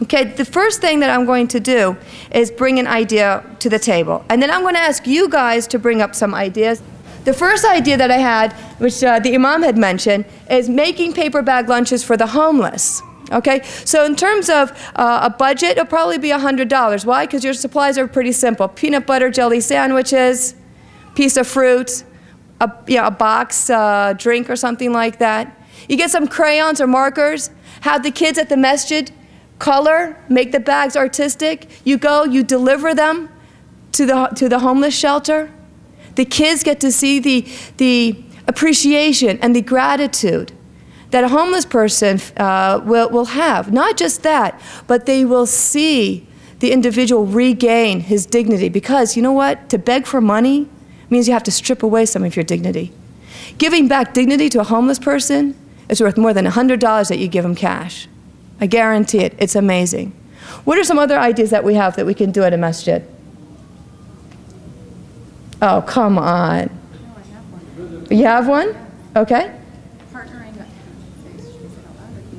Speaker 5: Okay, the first thing that I'm going to do is bring an idea to the table. And then I'm going to ask you guys to bring up some ideas. The first idea that I had, which the Imam had mentioned, is making paper bag lunches for the homeless. Okay, so in terms of a budget, it'll probably be $100. Why? Because your supplies are pretty simple. Peanut butter jelly sandwiches, piece of fruit, a box drink or something like that. You get some crayons or markers, have the kids at the masjid color, make the bags artistic. You go, you deliver them to the homeless shelter. The kids get to see the appreciation and the gratitude that a homeless person will have. Not just that, but they will see the individual regain his dignity. Because you know what? To beg for money means you have to strip away some of your dignity. Giving back dignity to a homeless person is worth more than $100 that you give them cash. I guarantee it. It's amazing. What are some other ideas that we have that we can do at a masjid? Oh, come on.
Speaker 3: No, I have one.
Speaker 5: You have one? Okay.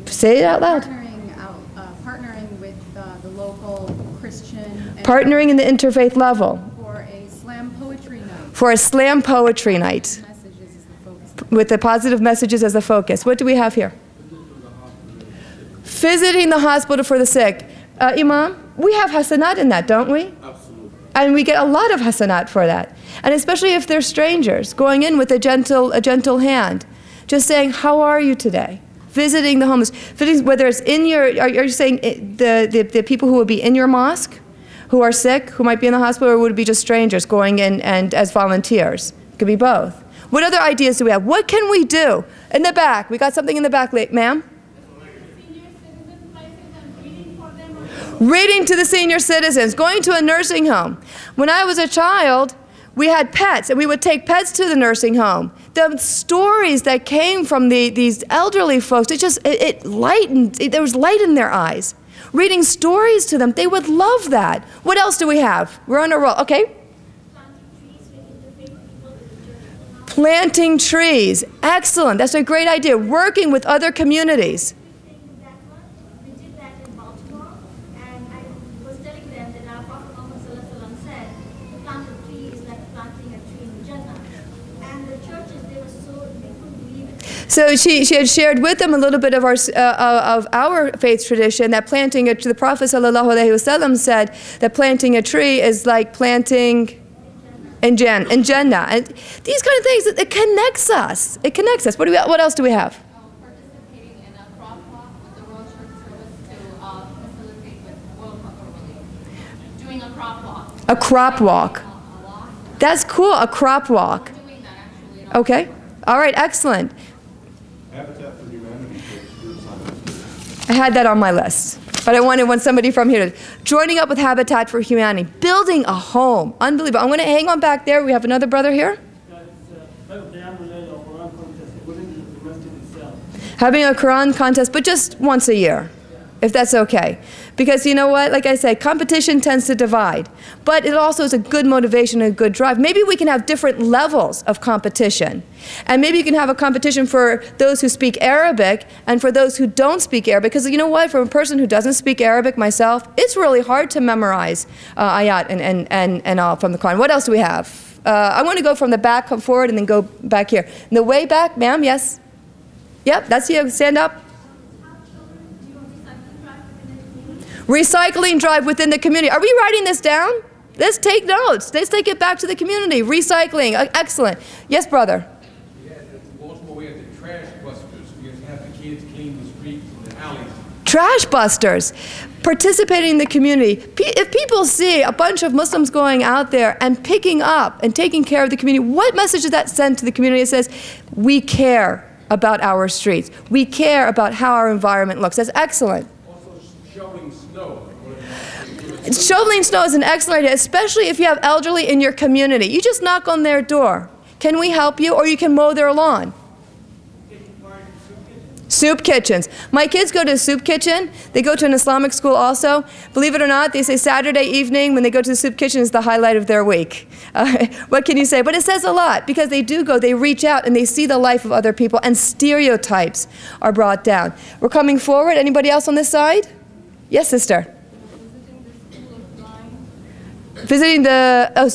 Speaker 5: Say it out loud.
Speaker 3: Partnering with the local Christian.
Speaker 5: Partnering in the interfaith level.
Speaker 3: For a slam poetry night.
Speaker 5: For a slam poetry night.
Speaker 3: Messages is the focus.
Speaker 5: With the positive messages as the focus. What do we have here? Visiting the hospital for the sick. Imam, we have hasanat in that, don't we?
Speaker 2: Absolutely.
Speaker 5: And we get a lot of hasanat for that. And especially if they're strangers, going in with a gentle hand. Just saying, how are you today? Visiting the homeless. Whether it's in your, are you saying the people who would be in your mosque, who are sick, who might be in the hospital, or would it be just strangers going in and as volunteers? It could be both. What other ideas do we have? What can we do? In the back. We got something in the back, ma'am? Reading to the senior citizens, going to a nursing home. When I was a child, we had pets, and we would take pets to the nursing home. The stories that came from these elderly folks, it lightened, there was light in their eyes. Reading stories to them, they would love that. What else do we have? We're on a roll, okay? Planting trees, excellent, that's a great idea. Working with other communities. So she had shared with them a little bit of our faith tradition, that planting a tree, the Prophet ﷺ said that planting a tree is like planting in Jannah. And these kind of things, it connects us. It connects us. What else do we have?
Speaker 6: Participating in a crop walk with the Royal Church Service to facilitate with World Cup relief. Doing a crop walk.
Speaker 5: A crop walk. That's cool, a crop walk.
Speaker 6: Doing that actually.
Speaker 5: Okay. All right, excellent.
Speaker 7: Habitat for Humanity groups on this.
Speaker 5: I had that on my list, but I wanted somebody from here to joining up with Habitat for Humanity, building a home, unbelievable. I'm going to hang on back there. We have another brother here. Having a Quran contest, but just once a year, if that's okay. Because you know what, like I said, competition tends to divide, but it also is a good motivation and a good drive. Maybe we can have different levels of competition. And maybe you can have a competition for those who speak Arabic and for those who don't speak Arabic. Because you know what, for a person who doesn't speak Arabic, myself, it's really hard to memorize ayat and all from the Quran. What else do we have? I want to go from the back, come forward, and then go back here. In the way back, ma'am, yes? Yep, that's you. Stand up. Recycling drive within the community. Are we writing this down? Let's take notes. Let's take it back to the community. Recycling. Excellent. Yes, brother.
Speaker 8: Yeah, also we have the trash busters. We have to have the kids clean the streets and the alleys.
Speaker 5: Trash busters. Participating in the community. If people see a bunch of Muslims going out there and picking up and taking care of the community, what message does that send to the community? It says, we care about our streets. We care about how our environment looks. That's excellent.
Speaker 8: Also shoveling snow.
Speaker 5: Shoveling snow is an excellent idea, especially if you have elderly in your community. You just knock on their door. Can we help you? Or you can mow their lawn. Soup kitchens. My kids go to a soup kitchen. They go to an Islamic school also. Believe it or not, they say Saturday evening when they go to the soup kitchen is the highlight of their week. What can you say? But it says a lot because they do go, they reach out and they see the life of other people and stereotypes are brought down. We're coming forward. Anybody else on this side? Yes, sister. Visiting the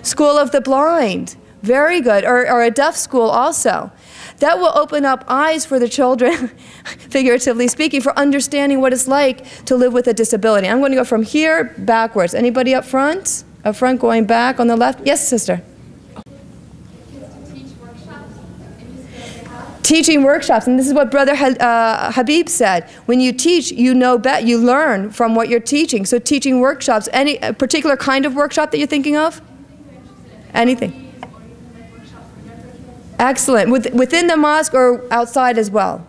Speaker 5: School of the Blind. Very good. Or a deaf school also. That will open up eyes for the children, figuratively speaking, for understanding what it's like to live with a disability. I'm going to go from here backwards. Anybody up front? Up front going back on the left? Yes, sister. Teaching workshops, and this is what Brother Habib said. When you teach, you know better, you learn from what you're teaching. So teaching workshops, any particular kind of workshop that you're thinking of? Anything. Excellent. Within the mosque or outside as well?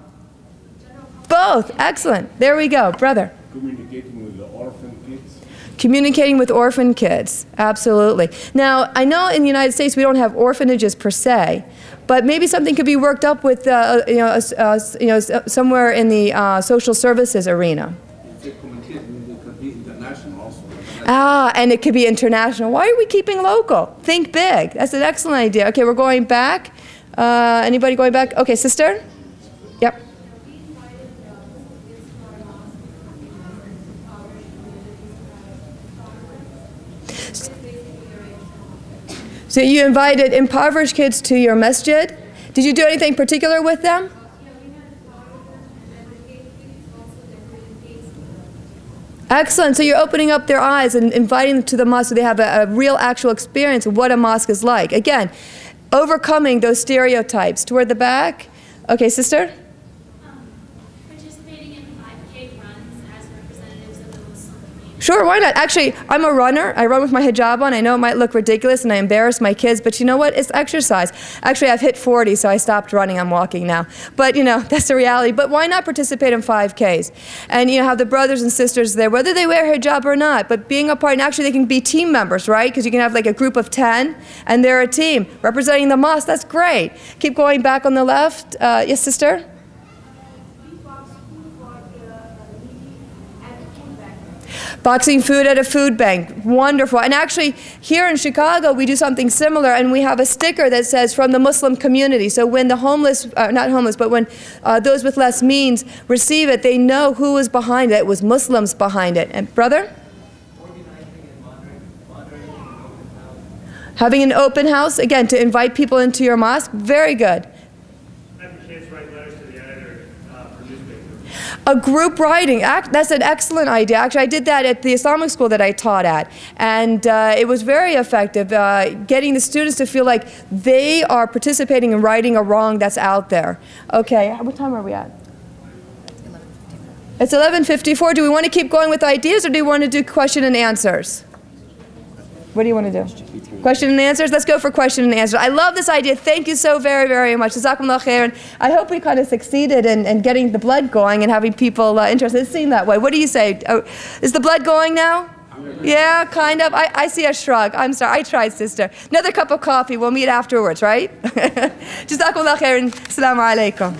Speaker 5: Both. Excellent. There we go. Brother.
Speaker 7: Communicating with the orphan kids.
Speaker 5: Communicating with orphan kids. Absolutely. Now, I know in the United States we don't have orphanages per se, but maybe something could be worked up with, somewhere in the social services arena. And it could be international. Why are we keeping local? Think big. That's an excellent idea. Okay, we're going back. Anybody going back? Okay, sister? Yep. So you invited impoverished kids to your masjid. Did you do anything particular with them? Excellent. So you're opening up their eyes and inviting them to the mosque so they have a real actual experience of what a mosque is like. Again, overcoming those stereotypes. Toward the back. Okay, sister?
Speaker 6: Participating in 5K runs as representatives of the Muslim community.
Speaker 5: Sure, why not? Actually, I'm a runner. I run with my hijab on. I know it might look ridiculous and I embarrass my kids, but you know what? It's exercise. Actually, I've hit 40, so I stopped running. I'm walking now. But, that's the reality. But why not participate in 5Ks? And, have the brothers and sisters there, whether they wear hijab or not, but being a part, and actually they can be team members, right? Because you can have like a group of 10, and they're a team representing the mosque. That's great. Keep going back on the left. Yes, sister? Boxing food at a food bank. Wonderful. And actually, here in Chicago, we do something similar, and we have a sticker that says, from the Muslim community. So when the homeless, not homeless, but when those with less means receive it, they know who was behind it. It was Muslims behind it. And brother? Having an open house, again, to invite people into your mosque. Very good. A group writing, that's an excellent idea. Actually, I did that at the Islamic school that I taught at. And it was very effective, getting the students to feel like they are participating in righting a wrong that's out there. Okay, what time are we at? It's 11:54. Do we want to keep going with ideas or do we want to do question and answers? What do you want to do? Question and answers? Let's go for question and answers. I love this idea. Thank you so very, very much. Jazakumullah khair. And I hope we kind of succeeded in getting the blood going and having people interested. It seemed that way. What do you say? Is the blood going now? Yeah, kind of. I see a shrug. I'm sorry. I tried, sister. Another cup of coffee. We'll meet afterwards, right? Jazakumullah khair and assalamu alaikum.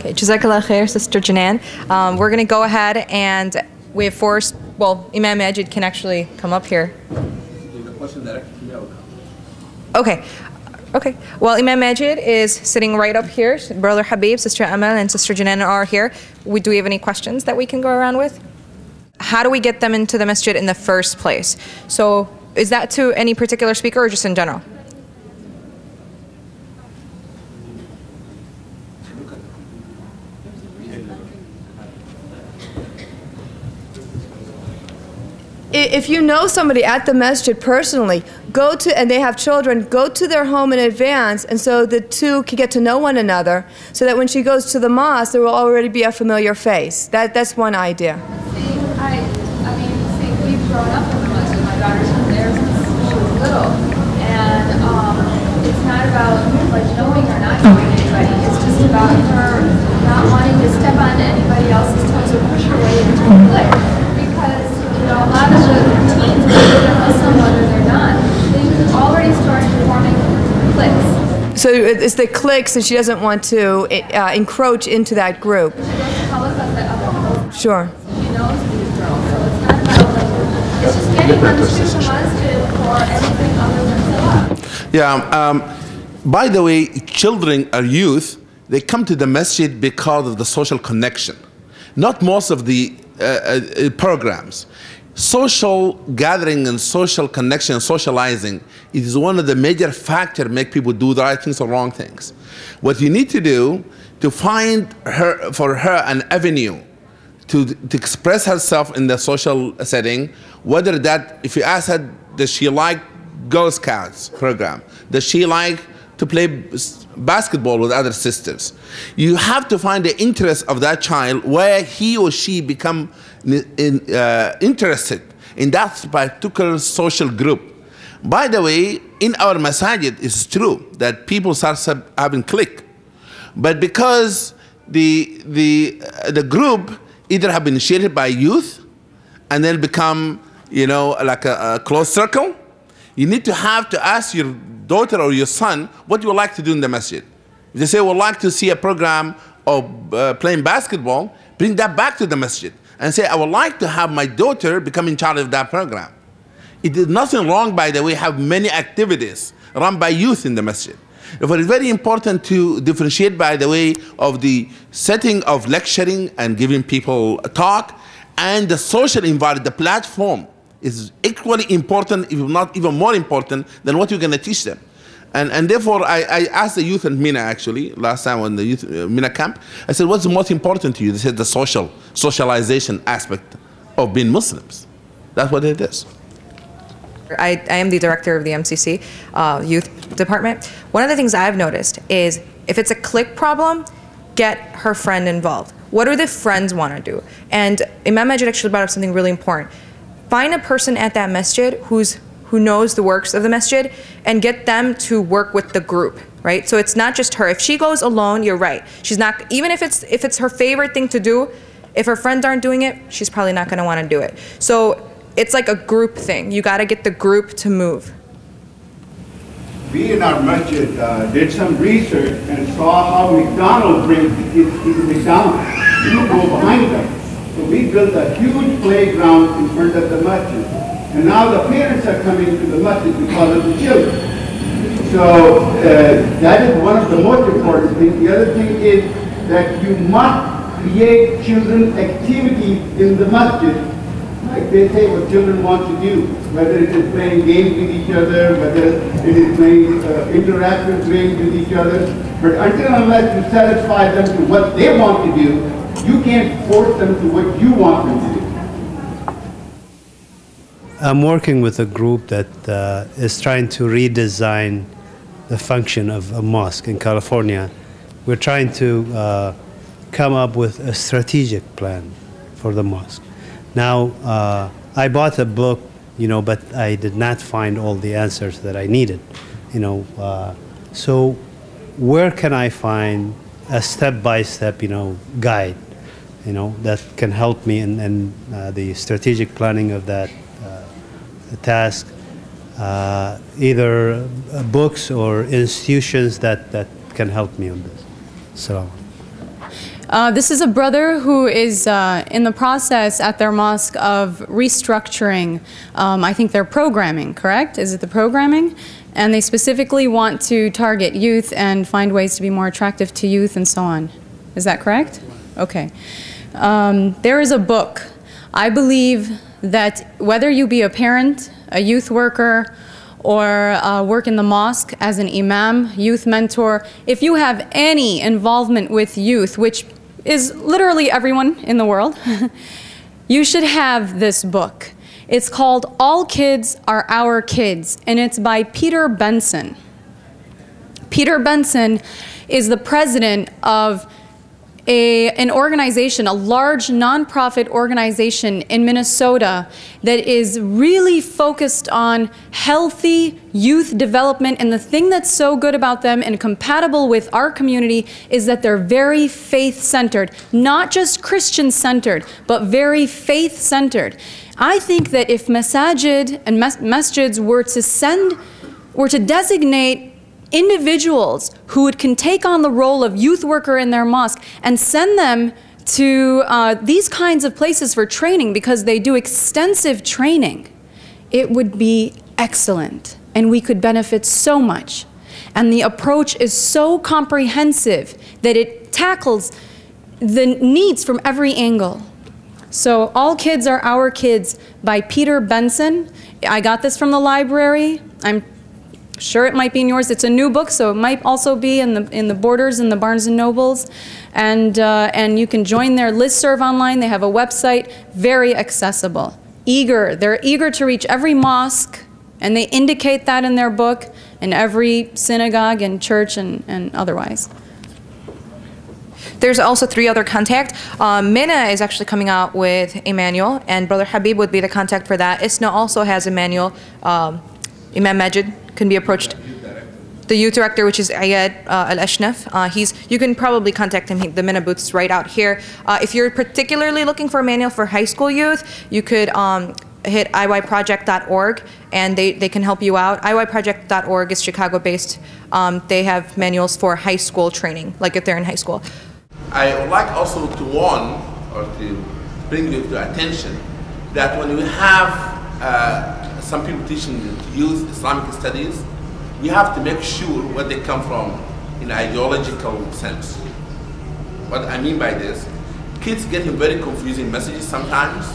Speaker 1: Okay, Jazakallah khair, Sister Janan. We're going to go ahead and we have four. Well, Imam Majid can actually come up here. Okay. Okay. Well, Imam Majid is sitting right up here. Brother Habib, Sister Amal, and Sister Janan are here. Do we have any questions that we can go around with? How do we get them into the masjid in the first place? So is that to any particular speaker or just in general?
Speaker 5: if you know somebody at the masjid personally, go to, and they have children, go to their home in advance, and so the two can get to know one another, so that when she goes to the mosque, there will already be a familiar face. That's one idea.
Speaker 6: See, I mean, see, we've grown up in the masjid. My daughter's been there since she was little, and it's not about like knowing or not knowing anybody. It's just about her not wanting to step on anybody else's toes or push her way into a clique. Because you know, a lot of the teens, whether they're Muslim, whether they're not, they've already started forming cliques.
Speaker 5: So it's the cliques, and she doesn't want to encroach into that group.
Speaker 6: She doesn't tell us that other girls.
Speaker 5: Sure.
Speaker 6: She knows these girls, so it's not about like, it's just getting on the street of masjid for anything other than salah.
Speaker 2: Yeah. By the way, children or youth, they come to the masjid because of the social connection. Not most of the programs. Social gathering and social connection, socializing, is one of the major factors make people do the right things or wrong things. What you need to do to find for her an avenue to express herself in the social setting, whether that, if you ask her, does she like Girl Scouts program? Does she like to play basketball with other sisters? You have to find the interest of that child where he or she become interested in that particular social group. By the way, in our masajid, it's true that people start having clique. But because the group either have been initiated by youth and then become, you know, like a close circle, you need to ask your daughter or your son what you would like to do in the masjid. If they say, we'd like to see a program of playing basketball, bring that back to the masjid and say, I would like to have my daughter become in charge of that program. It is nothing wrong, by the way, have many activities run by youth in the masjid. But it's very important to differentiate, by the way, of the setting of lecturing and giving people a talk, and the social environment, the platform, is equally important, if not even more important, than what you're going to teach them. And therefore, I asked the youth in Mina, actually, last time on the youth Mina camp, I said, what's the most important to you? They said the socialization aspect of being Muslims. That's what it is.
Speaker 1: I am the director of the MCC youth department. One of the things I've noticed is if it's a clique problem, get her friend involved. What do the friends want to do? And Imam Majid actually brought up something really important. Find a person at that masjid who knows the works of the masjid and get them to work with the group, right? So it's not just her. If she goes alone, you're right. She's not, even if it's her favorite thing to do, if her friends aren't doing it, she's probably not going to want to do it. So it's like a group thing. You got to get the group to move.
Speaker 9: We in our masjid did some research and saw how McDonald's brings McDonald's. You go behind them. So we built a huge playground in front of the masjid. And now the parents are coming to the masjid because of the children. So that is one of the most important things. The other thing is that you must create children's activities in the masjid. Like they say what children want to do, whether it is playing games with each other, whether it is playing interactive games with each other. But until unless you satisfy them to what they want to do, you can't force them to what you want them to do.
Speaker 10: I'm working with a group that is trying to redesign the function of a mosque in California. We're trying to come up with a strategic plan for the mosque. Now, I bought a book, but I did not find all the answers that I needed, So where can I find a step-by-step, guide, that can help me in the strategic planning of that task, either books or institutions that can help me on this. So.
Speaker 3: This is a brother who is in the process at their mosque of restructuring, I think their programming, correct? Is it the programming? And they specifically want to target youth and find ways to be more attractive to youth and so on. Is that correct? Okay. There is a book. I believe that whether you be a parent, a youth worker, or work in the mosque as an imam, youth mentor, if you have any involvement with youth, which is literally everyone in the world, you should have this book. It's called All Kids Are Our Kids, and it's by Peter Benson. Peter Benson is the president of an organization, a large nonprofit organization in Minnesota that is really focused on healthy youth development. And the thing that's so good about them and compatible with our community is that they're very faith-centered, not just Christian-centered, but very faith-centered. I think that if masajid and masjids were to designate individuals who can take on the role of youth worker in their mosque and send them to these kinds of places for training, because they do extensive training, it would be excellent and we could benefit so much. And the approach is so comprehensive that it tackles the needs from every angle. So All Kids Are Our Kids by Peter Benson. I got this from the library. I'm sure it might be in yours. It's a new book, so it might also be in the Borders and the Barnes and Nobles. And you can join their listserv online. They have a website, very accessible. They're eager to reach every mosque, and they indicate that in their book, in every synagogue and church and otherwise.
Speaker 1: There's also 3 other contact. Mina is actually coming out with a manual, and Brother Habib would be the contact for that. ISNA also has a manual. Imam Majid can be approached. The youth director, which is Ayad Al-Ashnaf, you can probably contact him. The Mina booth's right out here. If you're particularly looking for a manual for high school youth, you could hit iyproject.org, and they can help you out. iyproject.org is Chicago-based. They have manuals for high school training, like if they're in high school.
Speaker 2: I would like also to warn or to bring you to attention that when we have some people teaching youth Islamic studies, we have to make sure where they come from in ideological sense. What I mean by this, kids get very confusing messages sometimes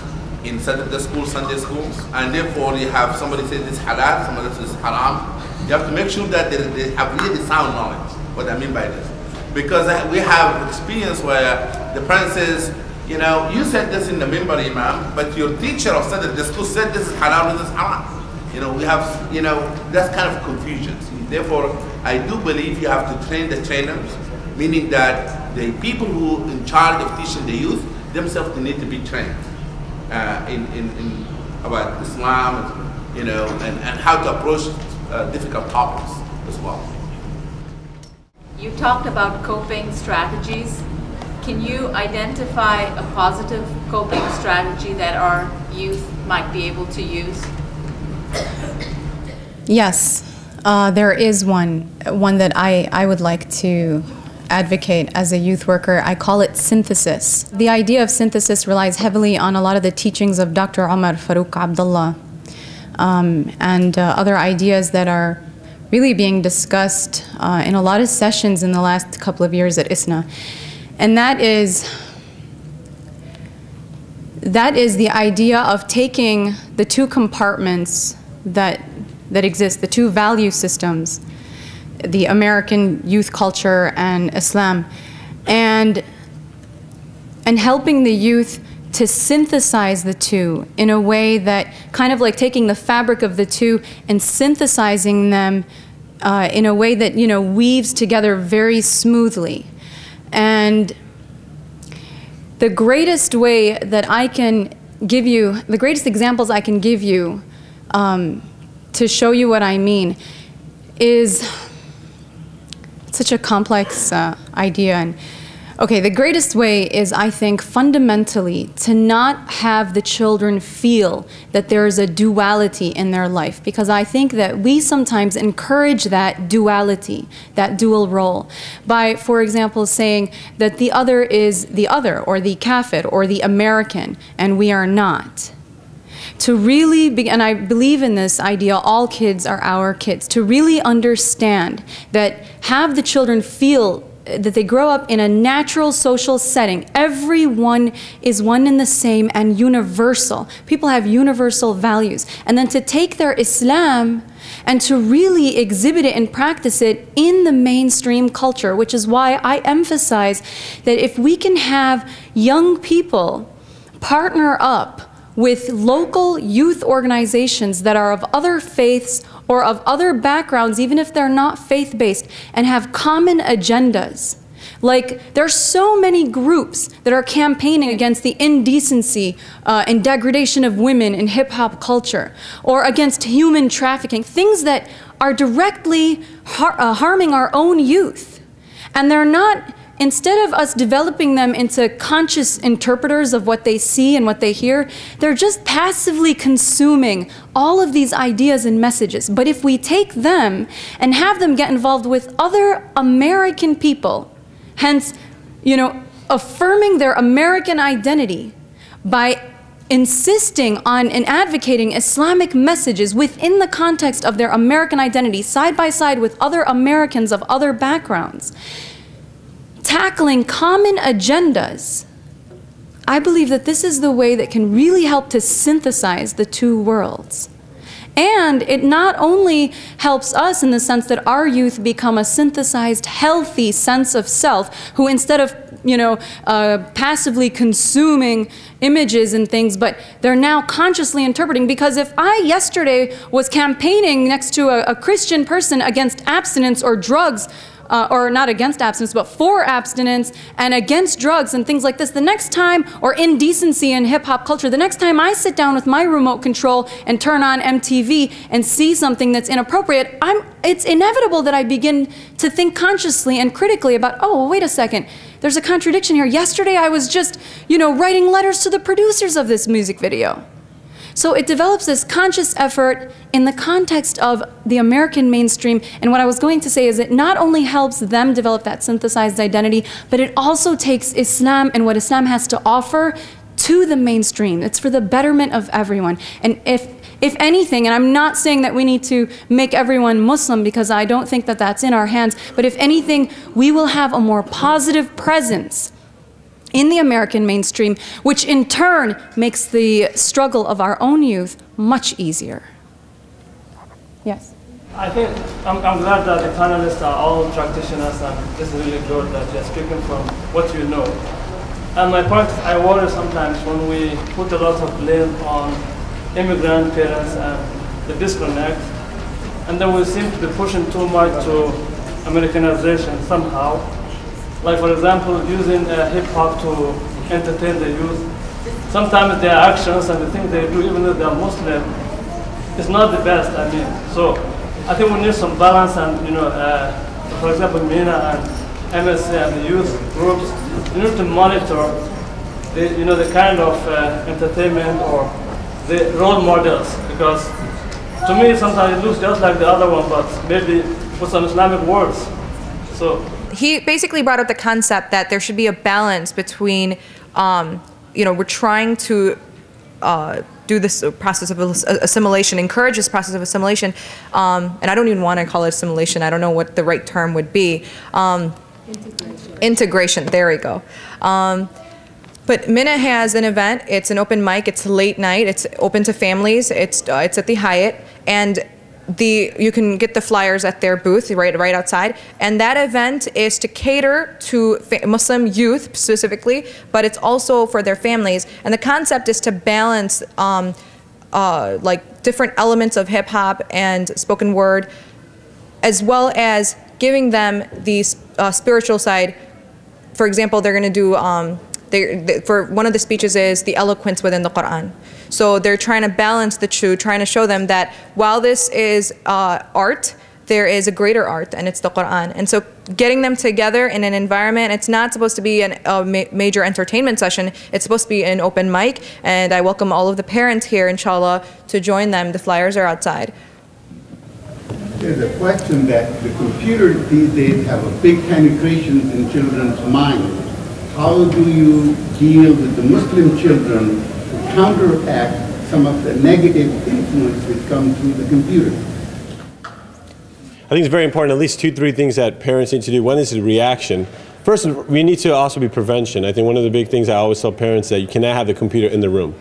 Speaker 2: in Saturday school, Sunday schools, and therefore you have somebody say this is halal, somebody says haram. You have to make sure that they have really sound knowledge. What I mean by this, because we have experience where the parent says, you know, you said this in the member, Imam, but your teacher of Saturday school said this is halal, this is haram. You know, we have, you know, that's kind of confusion. Therefore, I do believe you have to train the trainers, meaning that the people who are in charge of teaching the youth themselves, they need to be trained in about Islam, you know, and how to approach difficult topics as well.
Speaker 11: You talked about coping strategies. Can you identify a positive coping strategy that our youth might be able to use?
Speaker 3: Yes, there is one that I would like to advocate as a youth worker. I call it synthesis. The idea of synthesis relies heavily on a lot of the teachings of Dr. Omar Farouk Abdullah and other ideas that are really being discussed in a lot of sessions in the last couple of years at ISNA. And that is the idea of taking the 2 compartments that exist, the 2 value systems, the American youth culture and Islam, and helping the youth to synthesize the 2 in a way that kind of like taking the fabric of the 2 and synthesizing them in a way that, you know, weaves together very smoothly. And the greatest way that I can give you, the greatest examples I can give you to show you what I mean is such a complex idea. And okay, the greatest way is, I think, fundamentally to not have the children feel that there is a duality in their life, because I think that we sometimes encourage that duality, that dual role, by, for example, saying that the other is the other, or the kafir, or the American, and we are not. To really, and I believe in this idea, all kids are our kids, to really understand that, have the children feel that they grow up in a natural social setting. Everyone is one and the same and universal. People have universal values. And then to take their Islam and to really exhibit it and practice it in the mainstream culture, which is why I emphasize that if we can have young people partner up with local youth organizations that are of other faiths or of other backgrounds, even if they're not faith-based, and have common agendas. Like, there are so many groups that are campaigning against the indecency and degradation of women in hip-hop culture, or against human trafficking, things that are directly harming our own youth. And they're not, instead of us developing them into conscious interpreters of what they see and what they hear, they're just passively consuming all of these ideas and messages. But if we take them and have them get involved with other American people, hence, you know, affirming their American identity by insisting on and advocating Islamic messages within the context of their American identity, side by side with other Americans of other backgrounds, tackling common agendas, I believe that this is the way that can really help to synthesize the two worlds. And it not only helps us in the sense that our youth become a synthesized, healthy sense of self, who instead of, you know, passively consuming images and things, but they're now consciously interpreting. Because if I yesterday was campaigning next to a Christian person against abstinence or drugs, or not against abstinence, but for abstinence and against drugs and things like this, the next time, or indecency in hip-hop culture, the next time I sit down with my remote control and turn on MTV and see something that's inappropriate, it's inevitable that I begin to think consciously and critically about, oh, wait a second, there's a contradiction here. Yesterday I was just, you know, writing letters to the producers of this music video. So it develops this conscious effort in the context of the American mainstream. And what I was going to say is it not only helps them develop that synthesized identity, but it also takes Islam and what Islam has to offer to the mainstream. It's for the betterment of everyone. And if anything, and I'm not saying that we need to make everyone Muslim, because I don't think that that's in our hands, but if anything, we will have a more positive presence in the American mainstream, which in turn makes the struggle of our own youth much easier. Yes?
Speaker 12: I think I'm glad that the panelists are all practitioners, and this is really good that you're speaking from what you know. And my point, I worry sometimes when we put a lot of blame on immigrant parents and the disconnect, and then we seem to be pushing too much to Americanization somehow. Like, for example, using hip-hop to entertain the youth. Sometimes their actions and the things they do, even though they are Muslim, is not the best, I mean. So I think we need some balance, and, you know, for example, MENA and MSC and the youth groups, you need to monitor the, you know, the kind of entertainment or the role models, because to me sometimes it looks just like the other one, but maybe with some Islamic words. So
Speaker 1: he basically brought up the concept that there should be a balance between, you know, we're trying to do this process of assimilation, encourage this process of assimilation, and I don't even want to call it assimilation. I don't know what the right term would be. Integration. There we go. But MENA has an event. It's an open mic. It's late night. It's open to families. It's at the Hyatt, and you can get the flyers at their booth right outside. And that event is to cater to Muslim youth specifically, but it's also for their families. And the concept is to balance like different elements of hip hop and spoken word, as well as giving them the spiritual side. For example, they're going to do for one of the speeches is the eloquence within the Quran. So they're trying to balance the two, trying to show them that while this is art, there is a greater art, and it's the Quran. And so getting them together in an environment, it's not supposed to be a major entertainment session. It's supposed to be an open mic, and I welcome all of the parents here, inshallah, to join them. The flyers are outside.
Speaker 9: There's a question that the computers these days have a big penetration in children's minds. How do you deal with the Muslim children to counteract some of the negative influence that comes through the computer?
Speaker 4: I think it's very important, at least 2-3 things that parents need to do. One is the reaction. First, we need to also be prevention. I think one of the big things I always tell parents that you cannot have the computer in the room.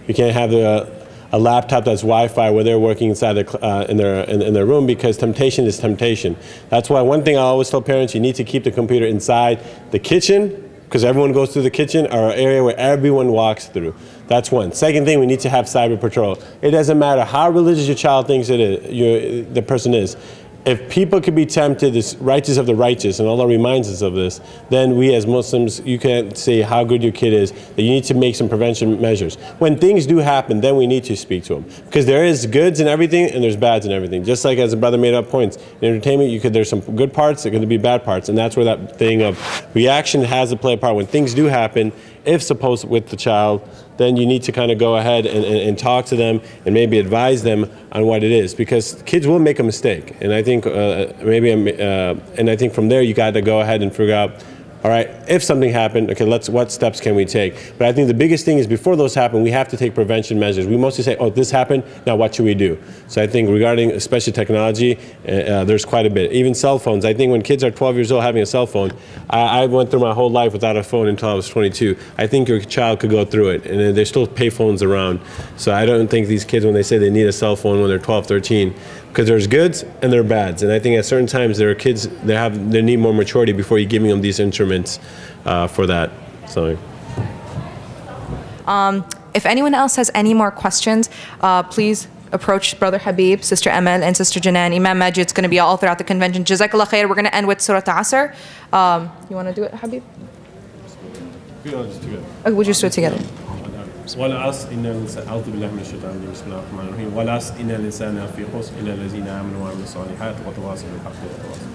Speaker 4: You can't have a laptop that's Wi-Fi where they're working inside in their room, because temptation is temptation. That's why one thing I always tell parents, you need to keep the computer inside the kitchen because everyone goes through the kitchen, or an area where everyone walks through. That's one. Second thing, we need to have cyber patrol. It doesn't matter how religious your child thinks the person is. If people could be tempted, this righteous of the righteous, and Allah reminds us of this, then we as Muslims, you can't say how good your kid is, that you need to make some prevention measures. When things do happen, then we need to speak to them. Because there is goods in everything, and there's bads in everything. Just like as the brother made up points, in entertainment, there's some good parts, there are going to be bad parts, and that's where that thing of reaction has to play a part. When things do happen, if supposed with the child, then you need to kind of go ahead and talk to them and maybe advise them on what it is, because kids will make a mistake. And I think and I think from there you got to go ahead and figure out, all right, if something happened, okay, what steps can we take? But I think the biggest thing is before those happen, we have to take prevention measures. We mostly say, oh, this happened, now what should we do? So I think regarding especially technology, there's quite a bit. Even cell phones, I think when kids are 12 years old having a cell phone, I went through my whole life without a phone until I was 22. I think your child could go through it, and there's still pay phones around. So I don't think these kids, when they say they need a cell phone when they're 12, 13, because there's goods and there are bads. And I think at certain times there are kids, they need more maturity before you're giving them these instruments for that. So.
Speaker 1: If anyone else has any more questions, please approach Brother Habib, Sister Amal, and Sister Janan. Imam Majid's going to be all throughout the convention. Jazakallah khair. We're going to end with Surah Asr. You want to do it, Habib?
Speaker 4: We'll just do it.
Speaker 1: Okay, we'll just do it together.
Speaker 4: والعصر إن الإنسان أعوذ بالله من الشيطان الرجيم بسم الله الرحمن الرحيم والعصر إن الإنسان لفي خسر إلا الذين آمنوا وعملوا الصالحات وتواصوا بالحق وتواصوا